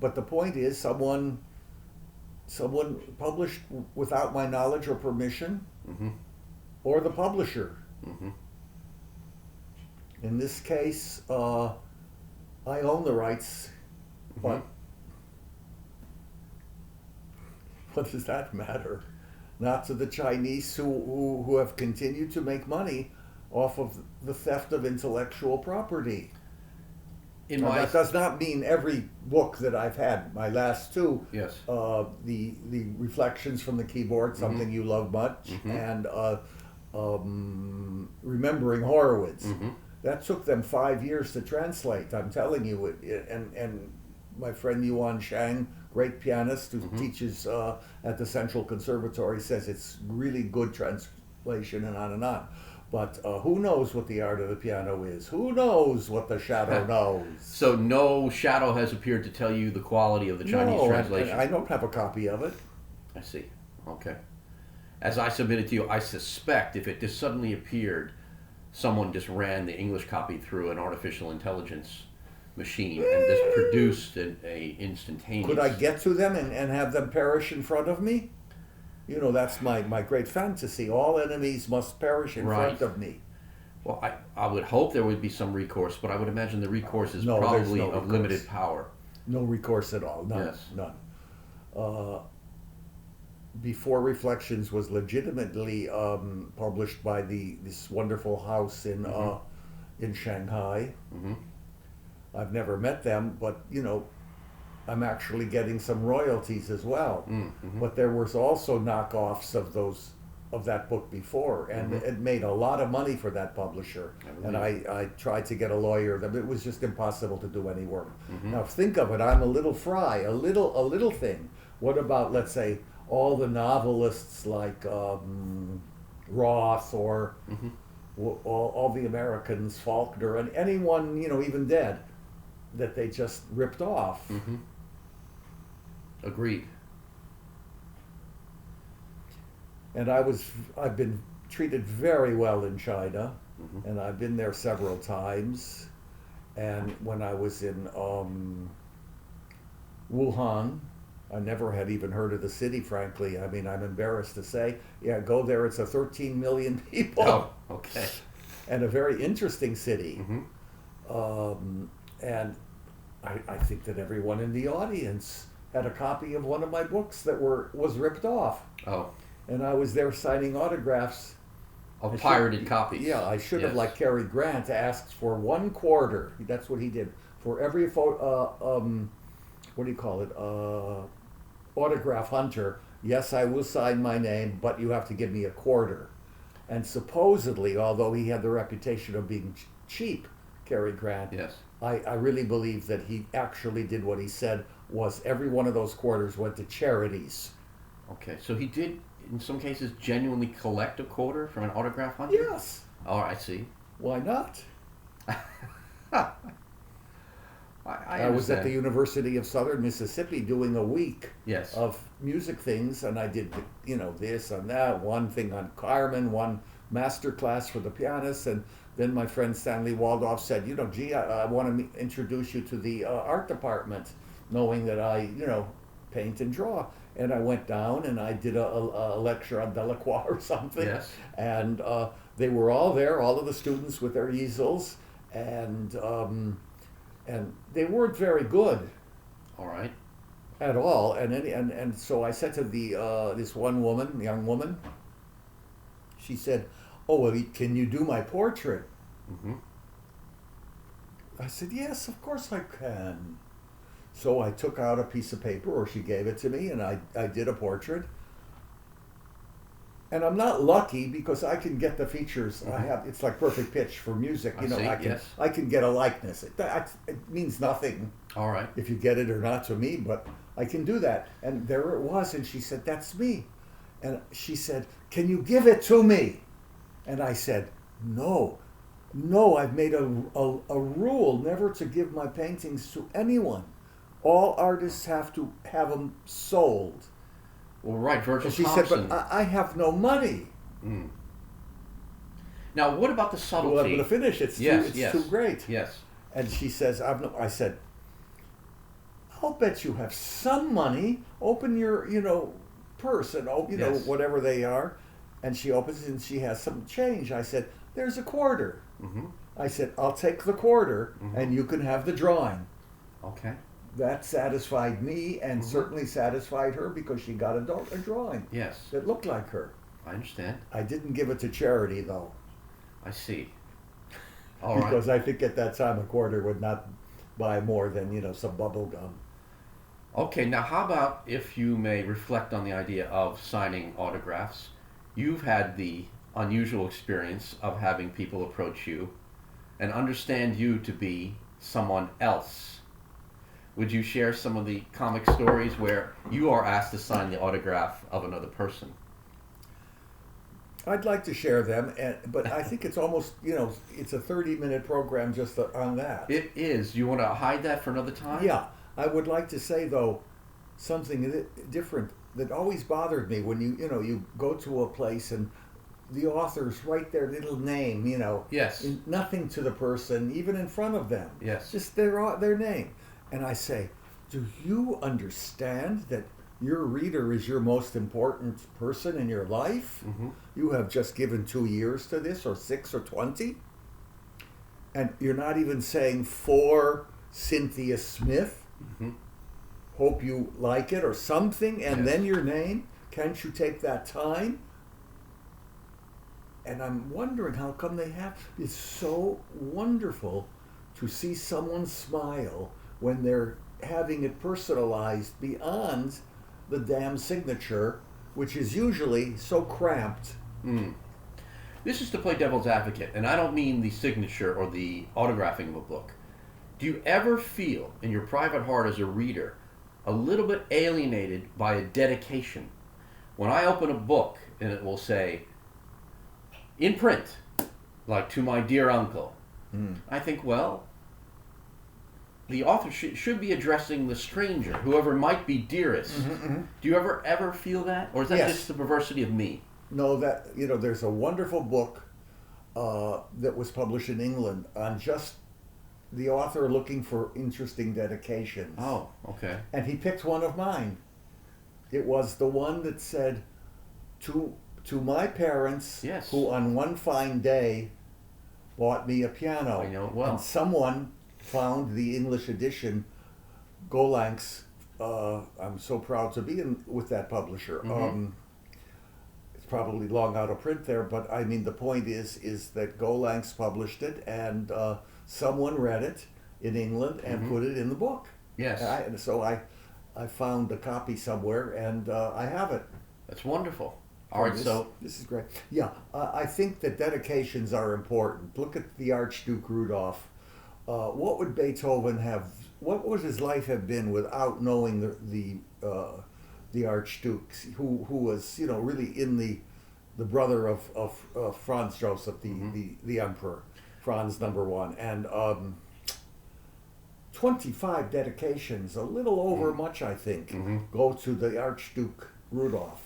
But the point is, someone published without my knowledge or permission, or the publisher. In this case, I own the rights But what does that matter? Not to the Chinese who have continued to make money off of the theft of intellectual property. In Now, my that does not mean every book that I've had. My last two, yes, the Reflections from the Keyboard, something you love much, and Remembering Horowitz. That took them 5 years to translate. I'm telling you, and my friend Yuan Shang, great pianist who teaches at the Central Conservatory, says it's really good translation and on and on. But who knows what the art of the piano is? Who knows what the shadow knows? So no shadow has appeared to tell you the quality of the Chinese No, translation. I don't have a copy of it. I see. Okay. As I submitted to you, I suspect if it just suddenly appeared, someone just ran the English copy through an artificial intelligence machine and just produced a instantaneous. Could I get to them and have them perish in front of me? You know, that's my great fantasy. All enemies must perish in front of me. Well, I would hope there would be some recourse, but I would imagine the recourse is No, there's probably no of recourse. limited power. No recourse at all. None. Yes. None. Before Reflections was legitimately published by this wonderful house in Shanghai. I've never met them, but you know, I'm actually getting some royalties as well. But there was also knockoffs of that book before, and it made a lot of money for that publisher. And I tried to get a lawyer, but it was just impossible to do any work. Now think of it, I'm a little fry, a little thing. What about, let's say, all the novelists like Roth or all the Americans, Faulkner, and anyone, you know, even dead, that they just ripped off. Agreed. And I've been treated very well in China, and I've been there several times. And when I was in Wuhan, I never had even heard of the city, frankly. I mean, I'm embarrassed to say. Yeah, go there, it's a 13 million people. Oh, okay. And a very interesting city. And I think that everyone in the audience had a copy of one of my books that was ripped off. Oh, And I was there signing autographs. of pirated copies. Yeah, I should have, Yes. like Cary Grant, asked for 1/4. That's what he did. For every what do you call it? Autograph hunter. Yes, I will sign my name, but you have to give me 1/4. And supposedly, although he had the reputation of being cheap, Cary Grant, Yes. I really believe that he actually did what he said was every one of those quarters went to charities. Okay, so he did, in some cases, genuinely collect a quarter from an autograph hunter? Yes, Oh, I see. why not? I I was at understand. the University of Southern Mississippi doing a week Yes. of music things, and I did, you know, this and that, one thing on Carmen, one master class for the pianist, and then my friend Stanley Waldorf said, you know, gee, I want to introduce you to the art department, knowing that I, you know, paint and draw. And I went down and I did a lecture on Delacroix or something. Yes. And they were all there, all of the students with their easels, and they weren't very good All right. at all. And so I said to this one woman, young woman, she said, "Oh, well, can you do my portrait?" I said, "Yes, of course I can." So I took out a piece of paper, or she gave it to me, and I did a portrait. And I'm not lucky because I can get the features. I have, it's like perfect pitch for music. I You know, see, I can get a likeness. It means nothing All right. if you get it or not to me, but I can do that. And there it was, and she said, "That's me." And she said, "Can you give it to me?" And I said, No, I've made a rule never to give my paintings to anyone. All artists have to have them sold. Well, right, Virgil And she Thompson. said, "But I have no money." Now, what about the Well, subtlety? I'm going to finish. It's Yes, too, yes. too great. Yes. And she says, I said, "I'll bet you have some money. Open your, purse and Yes. whatever they are." And she opens it and she has some change. I said, "There's a quarter." I said, "I'll take the quarter and you can have the drawing." Okay. that satisfied me and certainly satisfied her because she got a drawing Yes, that looked like her. I understand. I didn't give it to charity though, I see. All right. because I think at that time a quarter would not buy more than some bubble gum. Okay, now how about if you may reflect on the idea of signing autographs? You've had the unusual experience of having people approach you and understand you to be someone else. Would you share some of the comic stories where you are asked to sign the autograph of another person? I'd like to share them, but I think it's almost it's a 30-minute program just on that. It is. You want to hide that for another time? Yeah, I would like to say though something different that always bothered me when you go to a place and the authors write their little name, Yes. nothing to the person, even in front of them. Yes. Just their name. And I say, do you understand that your reader is your most important person in your life? Mm-hmm. You have just given 2 years to this, or 6 or 20, and you're not even saying for Cynthia Smith. Mm-hmm. Hope you like it or something, and Yes. then your name. Can't you take that time? And I'm wondering how come they have. It's so wonderful to see someone smile when they're having it personalized beyond the damn signature, which is usually so cramped. Mm. This is to play devil's advocate, and I don't mean the signature or the autographing of a book. Do you ever feel in your private heart as a reader a little bit alienated by a dedication? When I open a book and it will say, in print, like to my dear uncle, I think, well, the author should be addressing the stranger, whoever might be dearest. Do you ever feel that? Or is that Yes. just the perversity of me? No, that there's a wonderful book that was published in England on just the author looking for interesting dedications. Oh, okay. And he picked one of mine. It was the one that said, to my parents, Yes. who on one fine day bought me a piano. I know it well. And someone found the English edition, Golank's. I'm so proud to be with that publisher. Mhm. It's probably long out of print there, but I mean the point is that Golank's published it, and someone read it in England and put it in the book. Yes. And so I found a copy somewhere, and I have it. That's wonderful. All right, This is great. Yeah, I think that dedications are important. Look at the Archduke Rudolph. What would Beethoven have? What would his life have been without knowing the Archduke, who was really in the brother of Franz Joseph, the emperor, Franz #1, and 25 dedications, a little over much, I think, go to the Archduke Rudolph.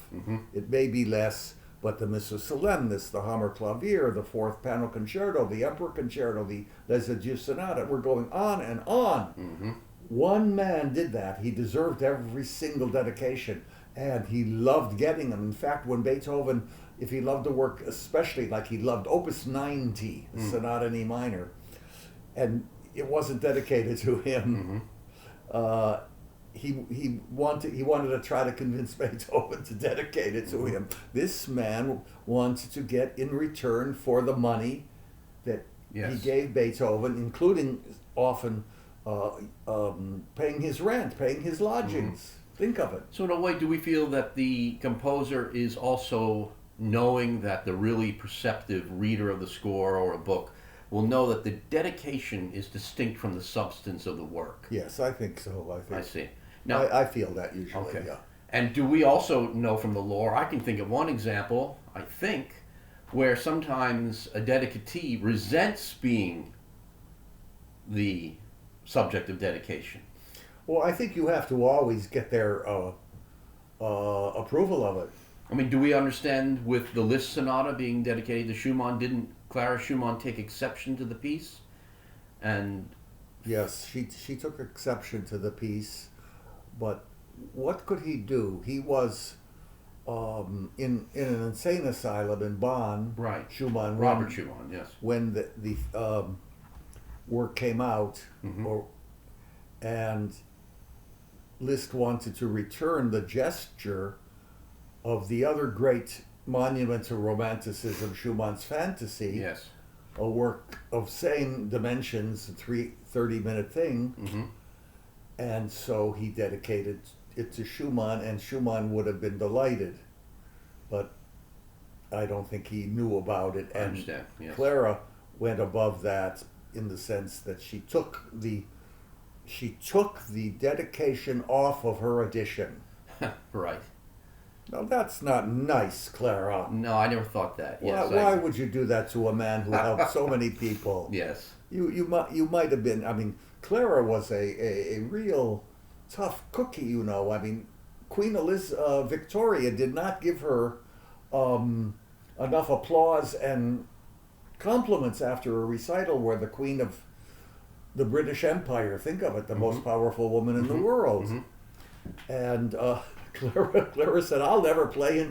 It may be less, but the Missa Solemnis, the Hammerklavier, the Fourth Piano Concerto, the Emperor Concerto, the Les Adieux Sonata, we're going on and on. One man did that. He deserved every single dedication, and he loved getting them. In fact, when Beethoven, if he loved the work, especially like he loved Opus 90, Sonata in E minor, and it wasn't dedicated to him. He wanted to try to convince Beethoven to dedicate it to him. This man wanted to get in return for the money that he gave Beethoven, including often paying his rent, paying his lodgings. Think of it. So in a way, do we feel that the composer is also knowing that the really perceptive reader of the score or a book will know that the dedication is distinct from the substance of the work? Yes, I think so. I see. Now, I feel that usually. okay. Yeah. And do we also know from the lore, I can think of one example, I think, where sometimes a dedicatee resents being the subject of dedication. Well, I think you have to always get their approval of it. I mean, do we understand with the Liszt Sonata being dedicated to Schumann, didn't Clara Schumann take exception to the piece? And Yes, she took exception to the piece, but what could he do? He was in an insane asylum in Bonn. right, Schumann. Robert Schumann, yes. When the work came out, and Liszt wanted to return the gesture of the other great monument to Romanticism, Schumann's Fantasy, Yes. a work of same dimensions, a 30-minute thing, Mm-hmm. and so he dedicated it to Schumann, and Schumann would have been delighted, but I don't think he knew about it. I And understand. Yes. Clara went above that in the sense that she took the dedication off of her edition. Right. Now that's not nice, Clara. No, I never thought that. Yes. Why would you do that to a man who helped so many people? Yes. You might have been. I mean, Clara was a real tough cookie. You know. I mean, Queen Elizabeth, Victoria did not give her enough applause and compliments after a recital where the Queen of the British Empire, think of it, the most powerful woman in the world, and Clara said, "I'll never play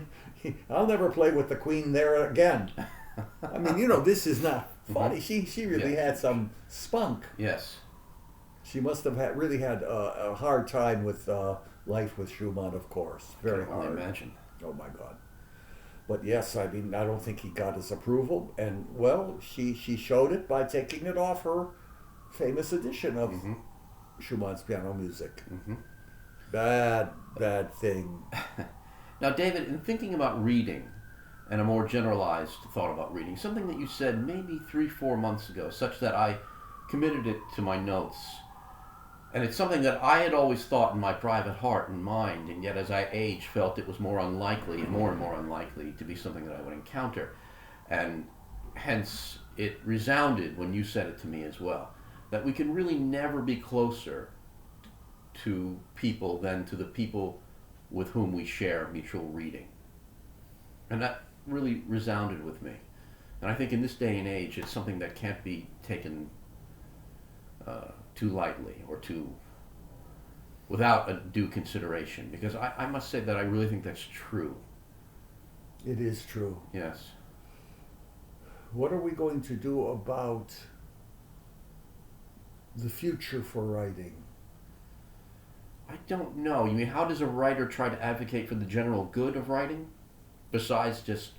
with the Queen there again." I mean, you know, this is not funny. She really had some spunk. Yes. She must have really had a hard time with life with Schumann, of course. Very I can only hard. imagine. Oh my God. But yes, I mean, I don't think he got his approval, and well, she showed it by taking it off her famous edition of Schumann's piano music. Bad thing. Now, David, in thinking about reading and a more generalized thought about reading, something that you said maybe 3-4 months ago, such that I committed it to my notes. And it's something that I had always thought in my private heart and mind, and yet as I aged felt it was more unlikely and more unlikely to be something that I would encounter. And hence it resounded when you said it to me as well, that we can really never be closer to people than to the people with whom we share mutual reading. And that really resounded with me. And I think in this day and age, it's something that can't be taken too lightly or without a due consideration. Because I must say that I really think that's true. It is true. Yes. What are we going to do about the future for writing? I don't know. You mean, how does a writer try to advocate for the general good of writing? Besides just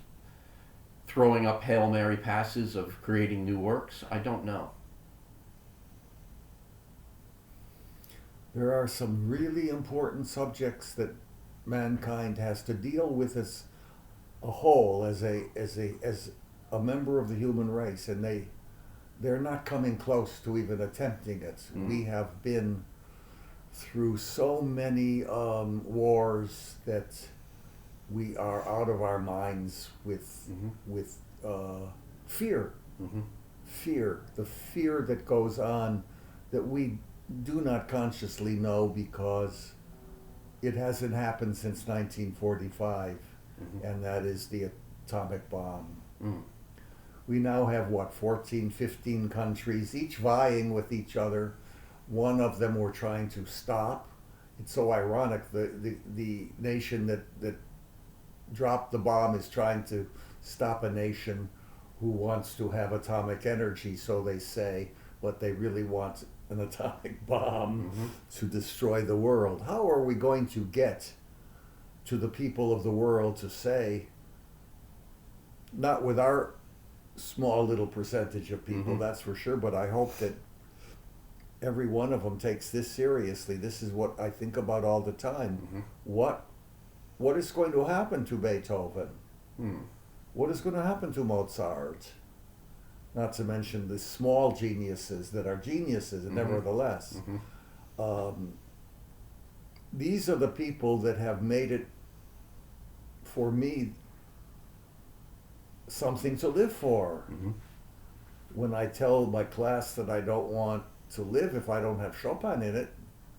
throwing up Hail Mary passes of creating new works? I don't know. There are some really important subjects that mankind has to deal with as a whole, as a member of the human race, and they're not coming close to even attempting it. We have been through so many wars that we are out of our minds with fear. Fear, the fear that goes on that we do not consciously know because it hasn't happened since 1945, and that is the atomic bomb. We now have, 14, 15 countries, each vying with each other. One of them we're trying to stop. It's so ironic, the nation that dropped the bomb is trying to stop a nation who wants to have atomic energy, so they say, but they really want an atomic bomb to destroy the world. How are we going to get to the people of the world to say, not with our small little percentage of people, that's for sure, but I hope that every one of them takes this seriously. This is what I think about all the time. What is going to happen to Beethoven? What is going to happen to Mozart? Not to mention the small geniuses that are geniuses, nevertheless. These are the people that have made it, for me, something to live for. When I tell my class that I don't want to live if I don't have Chopin in it,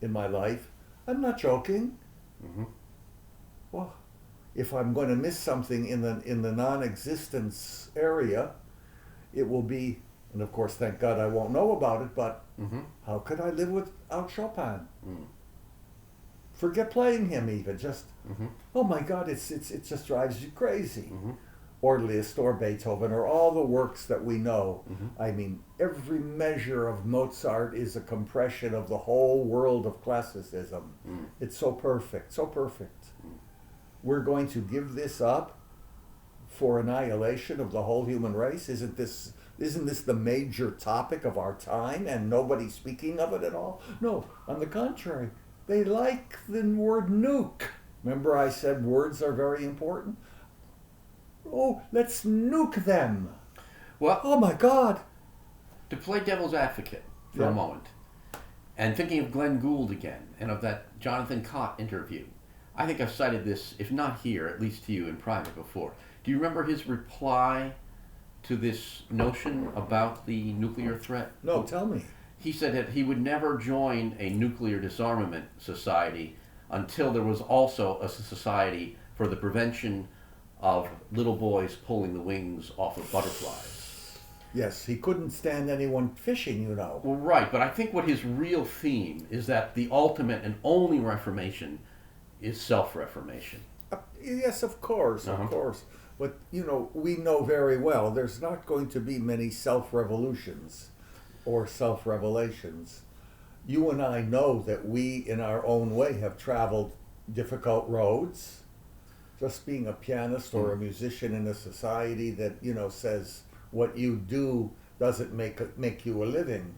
in my life, I'm not joking. Well, if I'm going to miss something in the non-existence area, it will be, and of course, thank God I won't know about it, but how could I live without Chopin? Forget playing him even, just, oh my God, it just drives you crazy. or Liszt or Beethoven or all the works that we know. Mm-hmm. I mean, every measure of Mozart is a compression of the whole world of classicism. Mm. It's so perfect, so perfect. Mm. We're going to give this up for annihilation of the whole human race? Isn't this the major topic of our time and nobody speaking of it at all? No, on the contrary, they like the word nuke. Remember I said words are very important? Oh, let's nuke them. Well, Oh my God. to play devil's advocate for Yeah. a moment, and thinking of Glenn Gould again and of that Jonathan Cott interview, I think I've cited this, if not here, at least to you in private before. Do you remember his reply to this notion about the nuclear threat? No, tell me. He said that he would never join a nuclear disarmament society until there was also a society for the prevention of little boys pulling the wings off of butterflies. Yes, he couldn't stand anyone fishing, you know. Well, right, but I think what his real theme is that the ultimate and only reformation is self-reformation. Yes, of course, Uh-huh. of course. But, we know very well there's not going to be many self-revolutions or self-revelations. You and I know that we, in our own way, have traveled difficult roads. Just being a pianist or a musician in a society that, says what you do doesn't make you a living.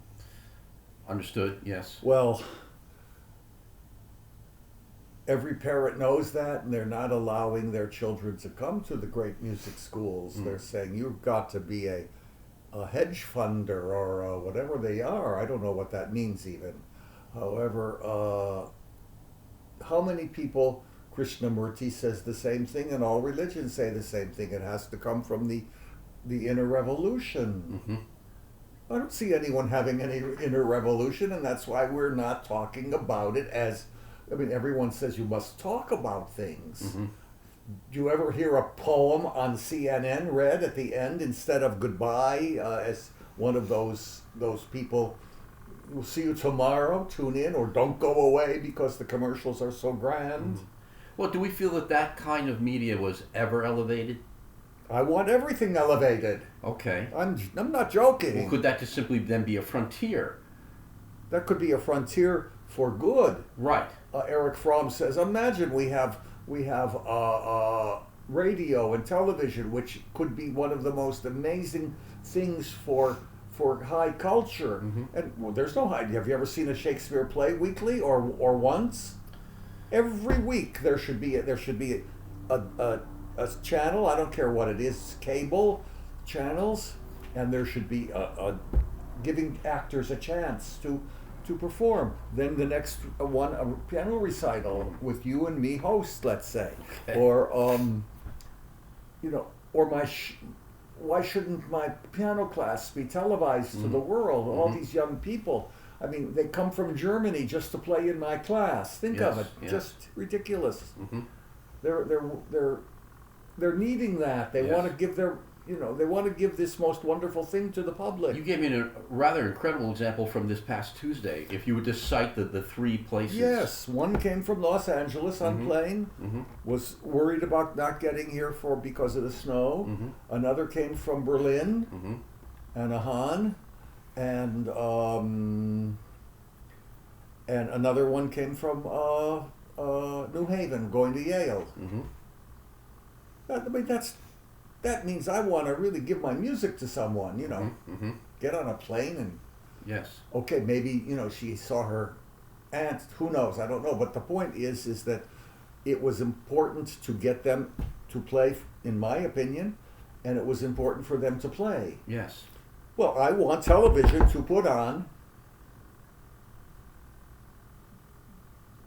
Understood? Yes. Well, every parent knows that, and they're not allowing their children to come to the great music schools. They're saying you've got to be a hedge funder or whatever they are. I don't know what that means even. However, how many people, Krishnamurti says the same thing, and all religions say the same thing. It has to come from the inner revolution. Mm-hmm. I don't see anyone having any inner revolution, and that's why we're not talking about it everyone says you must talk about things. Mm-hmm. Do you ever hear a poem on CNN read at the end instead of goodbye as one of those people, we'll see you tomorrow, tune in, or don't go away because the commercials are so grand? Mm-hmm. Well, do we feel that that kind of media was ever elevated? I want everything elevated. Okay. I'm not joking. Well, could that just simply then be a frontier? That could be a frontier for good. Right. Eric Fromm says, imagine we have radio and television, which could be one of the most amazing things for high culture. Mm-hmm. And there's no high. Have you ever seen a Shakespeare play weekly or once? Every week there should be a channel. I don't care what it is, cable channels, and there should be giving actors a chance to perform. Then the next one, a piano recital with you and me host, let's say. Okay. Or why shouldn't my piano class be televised to the world? All these young people, I mean, they come from Germany just to play in my class. Think of Yes, it, yes. just ridiculous. Mm-hmm. They're needing that. They Yes. want to give they want to give this most wonderful thing to the public. You gave me a rather incredible example from this past Tuesday. If you would just cite the three places. Yes, one came from Los Angeles on Mhm. plane, Mm-hmm. was worried about not getting here because of the snow. Mm-hmm. Another came from Berlin, Mm-hmm. Anaheim, and another one came from New Haven, going to Yale. Mm-hmm. I mean, that means I want to really give my music to someone. Mm-hmm. Get on a plane and Yes. okay, maybe she saw her aunt. Who knows? I don't know. But the point is that it was important to get them to play, in my opinion, and it was important for them to play. Yes. Well, I want television to put on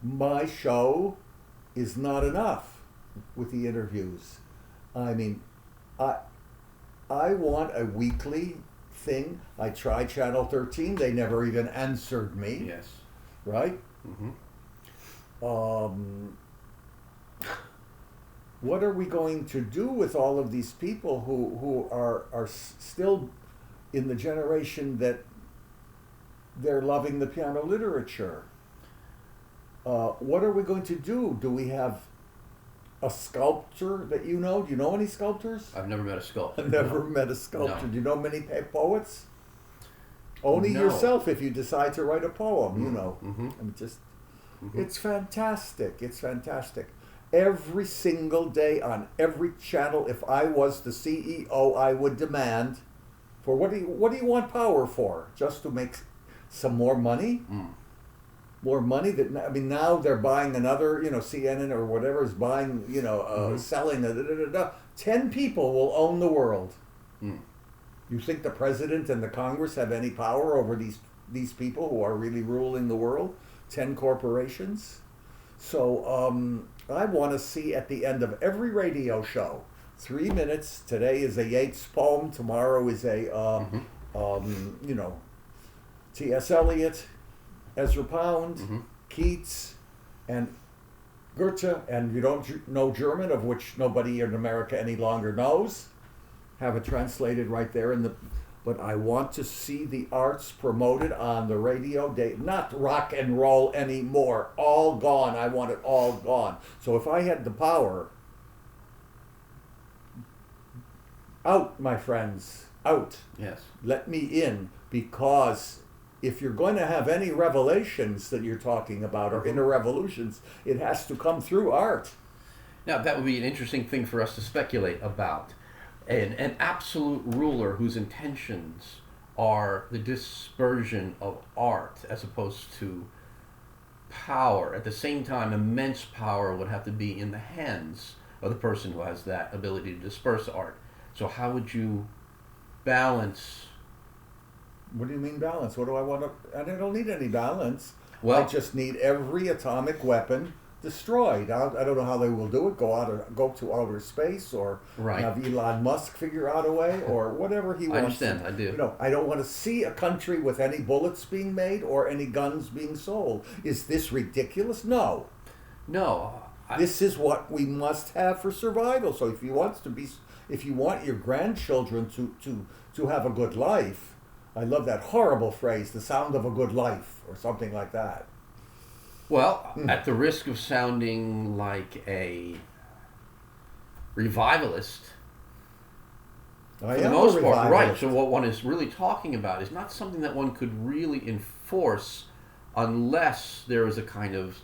my show is not enough with the interviews. I mean, I want a weekly thing. I tried Channel 13. They never even answered me. Yes. Right? Mm-hmm. What are we going to do with all of these people who are still in the generation that they're loving the piano literature? What are we going to do? Do we have a sculptor that you know? Do you know any sculptors? I've never met a sculptor. I've never no. met a sculptor. No. Do you know many poets? Only No. yourself if you decide to write a poem, you know. Mm-hmm. I mean, just, Mm-hmm. it's fantastic. It's fantastic. Every single day on every channel, if I was the CEO, I would demand for what do you want power for? Just to make some more money? More money that, I mean, now they're buying another, CNN or whatever is buying, selling, 10 people will own the world. Mm. You think the president and the Congress have any power over these people who are really ruling the world? 10 corporations? So I want to see at the end of every radio show, 3 minutes. Today is a Yeats poem. Tomorrow is a, T.S. Eliot, Ezra Pound, Keats, and Goethe. And you don't know German, of which nobody in America any longer knows. Have it translated right there in the. But I want to see the arts promoted on the radio. Not rock and roll anymore. All gone. I want it all gone. So if I had the power, out, my friends, out. Yes. Let me in, because if you're going to have any revelations that you're talking about or inner revolutions, it has to come through art. Now, that would be an interesting thing for us to speculate about. An absolute ruler whose intentions are the dispersion of art as opposed to power. At the same time, immense power would have to be in the hands of the person who has that ability to disperse art. So how would you balance? What do you mean balance? What do I want to? I don't need any balance. Well, I just need every atomic weapon destroyed. I don't know how they will do it. Go to outer space, or right. have Elon Musk figure out a way, or whatever he wants. I understand. I do. I don't want to see a country with any bullets being made or any guns being sold. Is this ridiculous? No. No. This is what we must have for survival. So if you want your grandchildren to have a good life, I love that horrible phrase, the sound of a good life, or something like that. Well, at the risk of sounding like a revivalist, I for the am most a part, right. revivalist. So what one is really talking about is not something that one could really enforce unless there is a kind of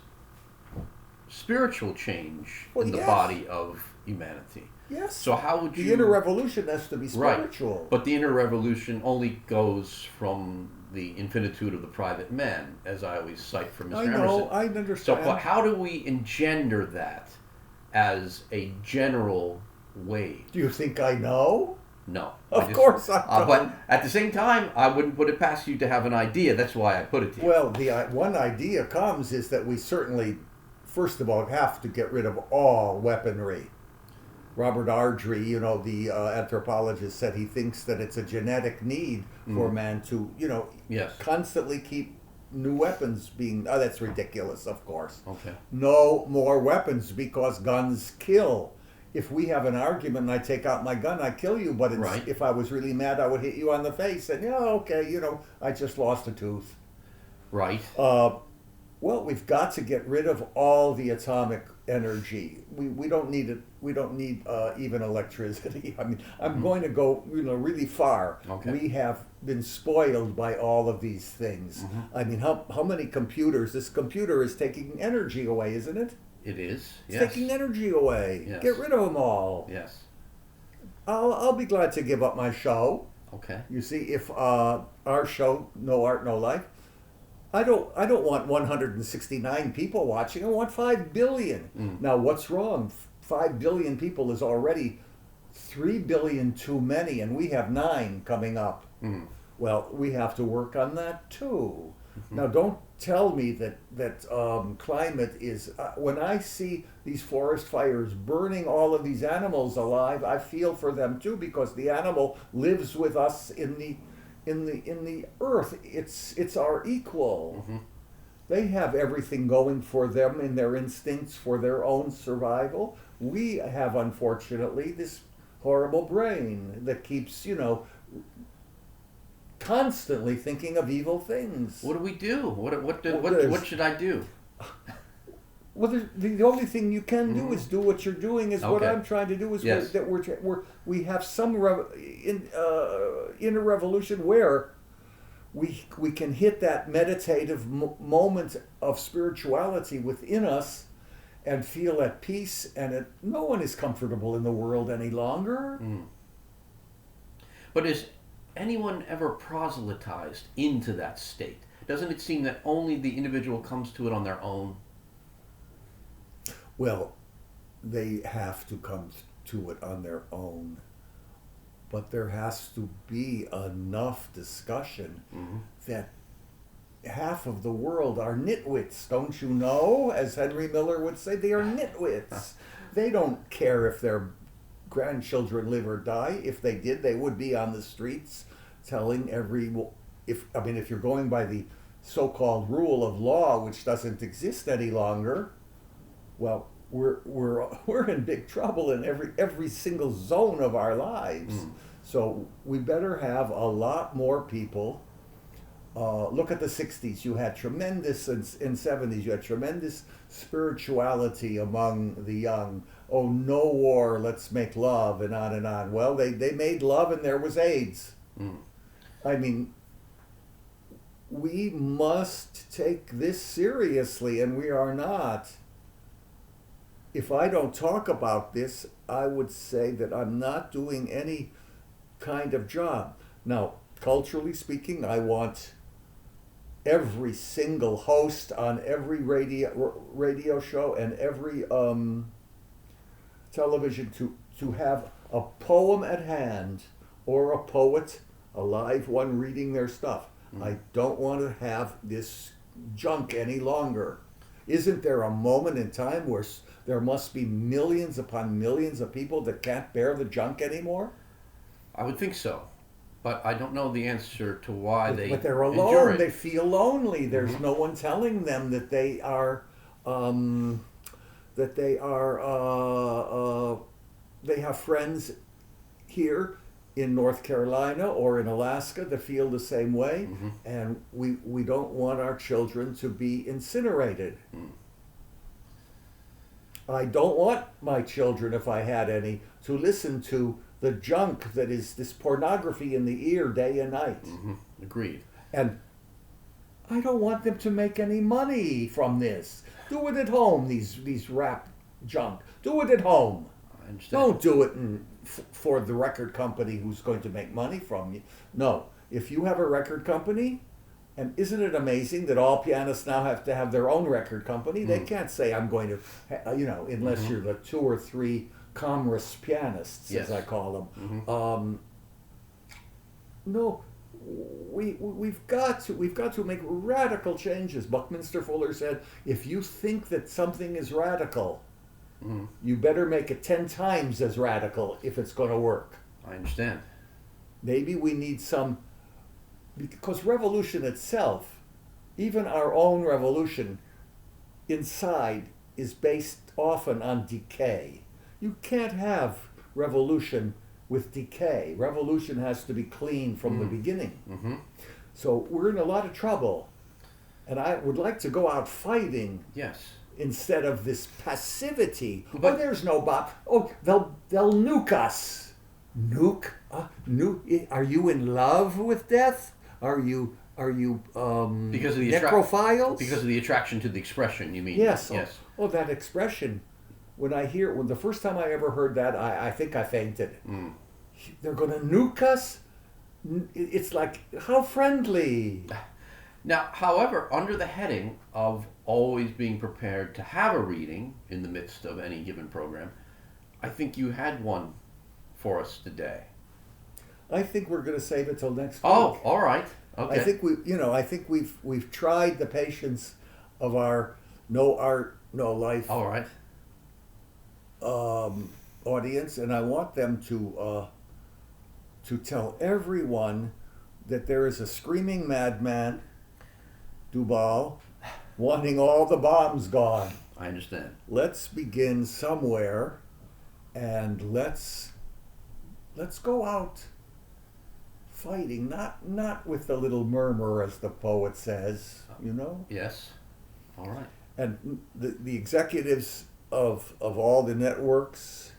spiritual change in the yes. body of humanity. Yes. So how would you... The inner revolution has to be spiritual. Right. But the inner revolution only goes from the infinitude of the private man, as I always cite from Mr. Emerson. I know, I understand. So how do we engender that as a general way? Do you think I know? No. Of course I don't. But at the same time, I wouldn't put it past you to have an idea. That's why I put it to you. Well, the one idea comes is that we certainly, first of all, have to get rid of all weaponry. Robert Ardrey, the anthropologist, said he thinks that it's a genetic need for man to, yes. constantly keep new weapons being... Oh, that's ridiculous, of course. Okay. No more weapons, because guns kill. If we have an argument and I take out my gun, I kill you, but Right. if I was really mad, I would hit you on the face, and okay, I just lost a tooth. Right. Well, we've got to get rid of all the atomic energy. We don't need it. We don't need even electricity. I mean, I'm going to go really far. Okay. We have been spoiled by all of these things. I mean, how many computers? This computer is taking energy away, isn't it? It is. It's Yes. taking energy away. Yes. Get rid of them all. Yes. I'll be glad to give up my show. Okay. You see, if our show, No Art, No Life, I don't want 169 people watching. I want 5 billion. Now, what's wrong? 5 billion people is already 3 billion too many, and we have 9 coming up. Well, we have to work on that too. Now, don't tell me that climate is... when I see these forest fires burning all of these animals alive, I feel for them too, because the animal lives with us in the earth. It's our equal. They have everything going for them in their instincts for their own survival. We have, unfortunately, this horrible brain that keeps, constantly thinking of evil things. What do we do? What should I do? Well, the only thing you can do is do what you're doing. Is what Okay. I'm trying to do. Is Yes. that we have some inner revolution where we can hit that meditative moment of spirituality within us and feel at peace. And no one is comfortable in the world any longer. But is anyone ever proselytized into that state? Doesn't it seem that only the individual comes to it on their own? Well, they have to come to it on their own. But there has to be enough discussion that half of the world are nitwits, don't you know? As Henry Miller would say, they are nitwits. They don't care if their grandchildren live or die. If they did, they would be on the streets telling if you're going by the so-called rule of law, which doesn't exist any longer, well, we're in big trouble in every single zone of our lives. So we better have a lot more people. Look at the 60s. You had tremendous, in 70s, you had tremendous spirituality among the young. Oh, no war, let's make love, and on and on. Well, they made love and there was AIDS. I mean, we must take this seriously, and we are not. If I don't talk about this, I would say that I'm not doing any kind of job. Now, culturally speaking, I want every single host on every radio show and every television to have a poem at hand or a poet, a live one reading their stuff. I don't want to have this junk any longer. Isn't there a moment in time where there must be millions upon millions of people that can't bear the junk anymore? I would think so. But I don't know the answer to why But they're endure alone. it. They feel lonely. There's no one telling them that they are they have friends here in North Carolina or in Alaska that feel the same way, and we don't want our children to be incinerated. I don't want my children, if I had any, to listen to the junk that is this pornography in the ear day and night. Agreed. And I don't want them to make any money from this. Do it at home, these rap junk. Do it at home. I understand. Don't do it for the record company who's going to make money from you. No, if you have a record company, and isn't it amazing that all pianists now have to have their own record company? They can't say, I'm going to, unless you're the 2 or 3 commerce pianists, Yes. as I call them. No, we've got to make radical changes. Buckminster Fuller said, if you think that something is radical, you better make it 10 times as radical if it's going to work. I understand. Maybe we need some, because revolution itself, even our own revolution inside, is based often on decay. You can't have revolution with decay. Revolution has to be clean from the beginning. So we're in a lot of trouble. And I would like to go out fighting Yes. instead of this passivity. But- There's no bomb. Oh, they'll nuke us. Nuke? Nuke? Are you in love with death? Are you Because of the necrophiles? Because of the attraction to the expression, you mean? Yes. Yes. Oh, that expression. When the first time I ever heard that, I think I fainted. They're going to nuke us? It's like, how friendly. Now, however, under the heading of always being prepared to have a reading in the midst of any given program, I think you had one for us today. I think we're going to save it till next week. Oh, all right. Okay. I think we've tried the patience of our no art, no life All right. audience, and I want them to tell everyone that there is a screaming madman, Duval, wanting all the bombs gone. I understand. Let's begin somewhere, and let's go out fighting, not with the little murmur, as the poet says, Yes. All right. And the executives of all the networks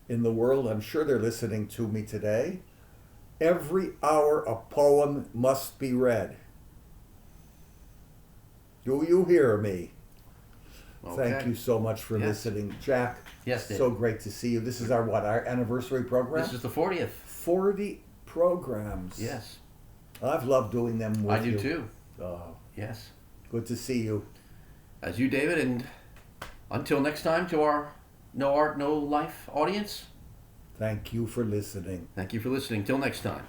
in the world, I'm sure they're listening to me today. Every hour a poem must be read. Do you hear me? Okay. Thank you so much for Yes. listening, Jack. Yes, Dave. So great to see you. This is our anniversary program. This is the 40th. 40 programs. Yes. I've loved doing them with I do you. too. Oh, Yes. good to see you. As you, David, and until next time to our No Art, No Life audience, Thank you for listening. thank you for listening. Till next time.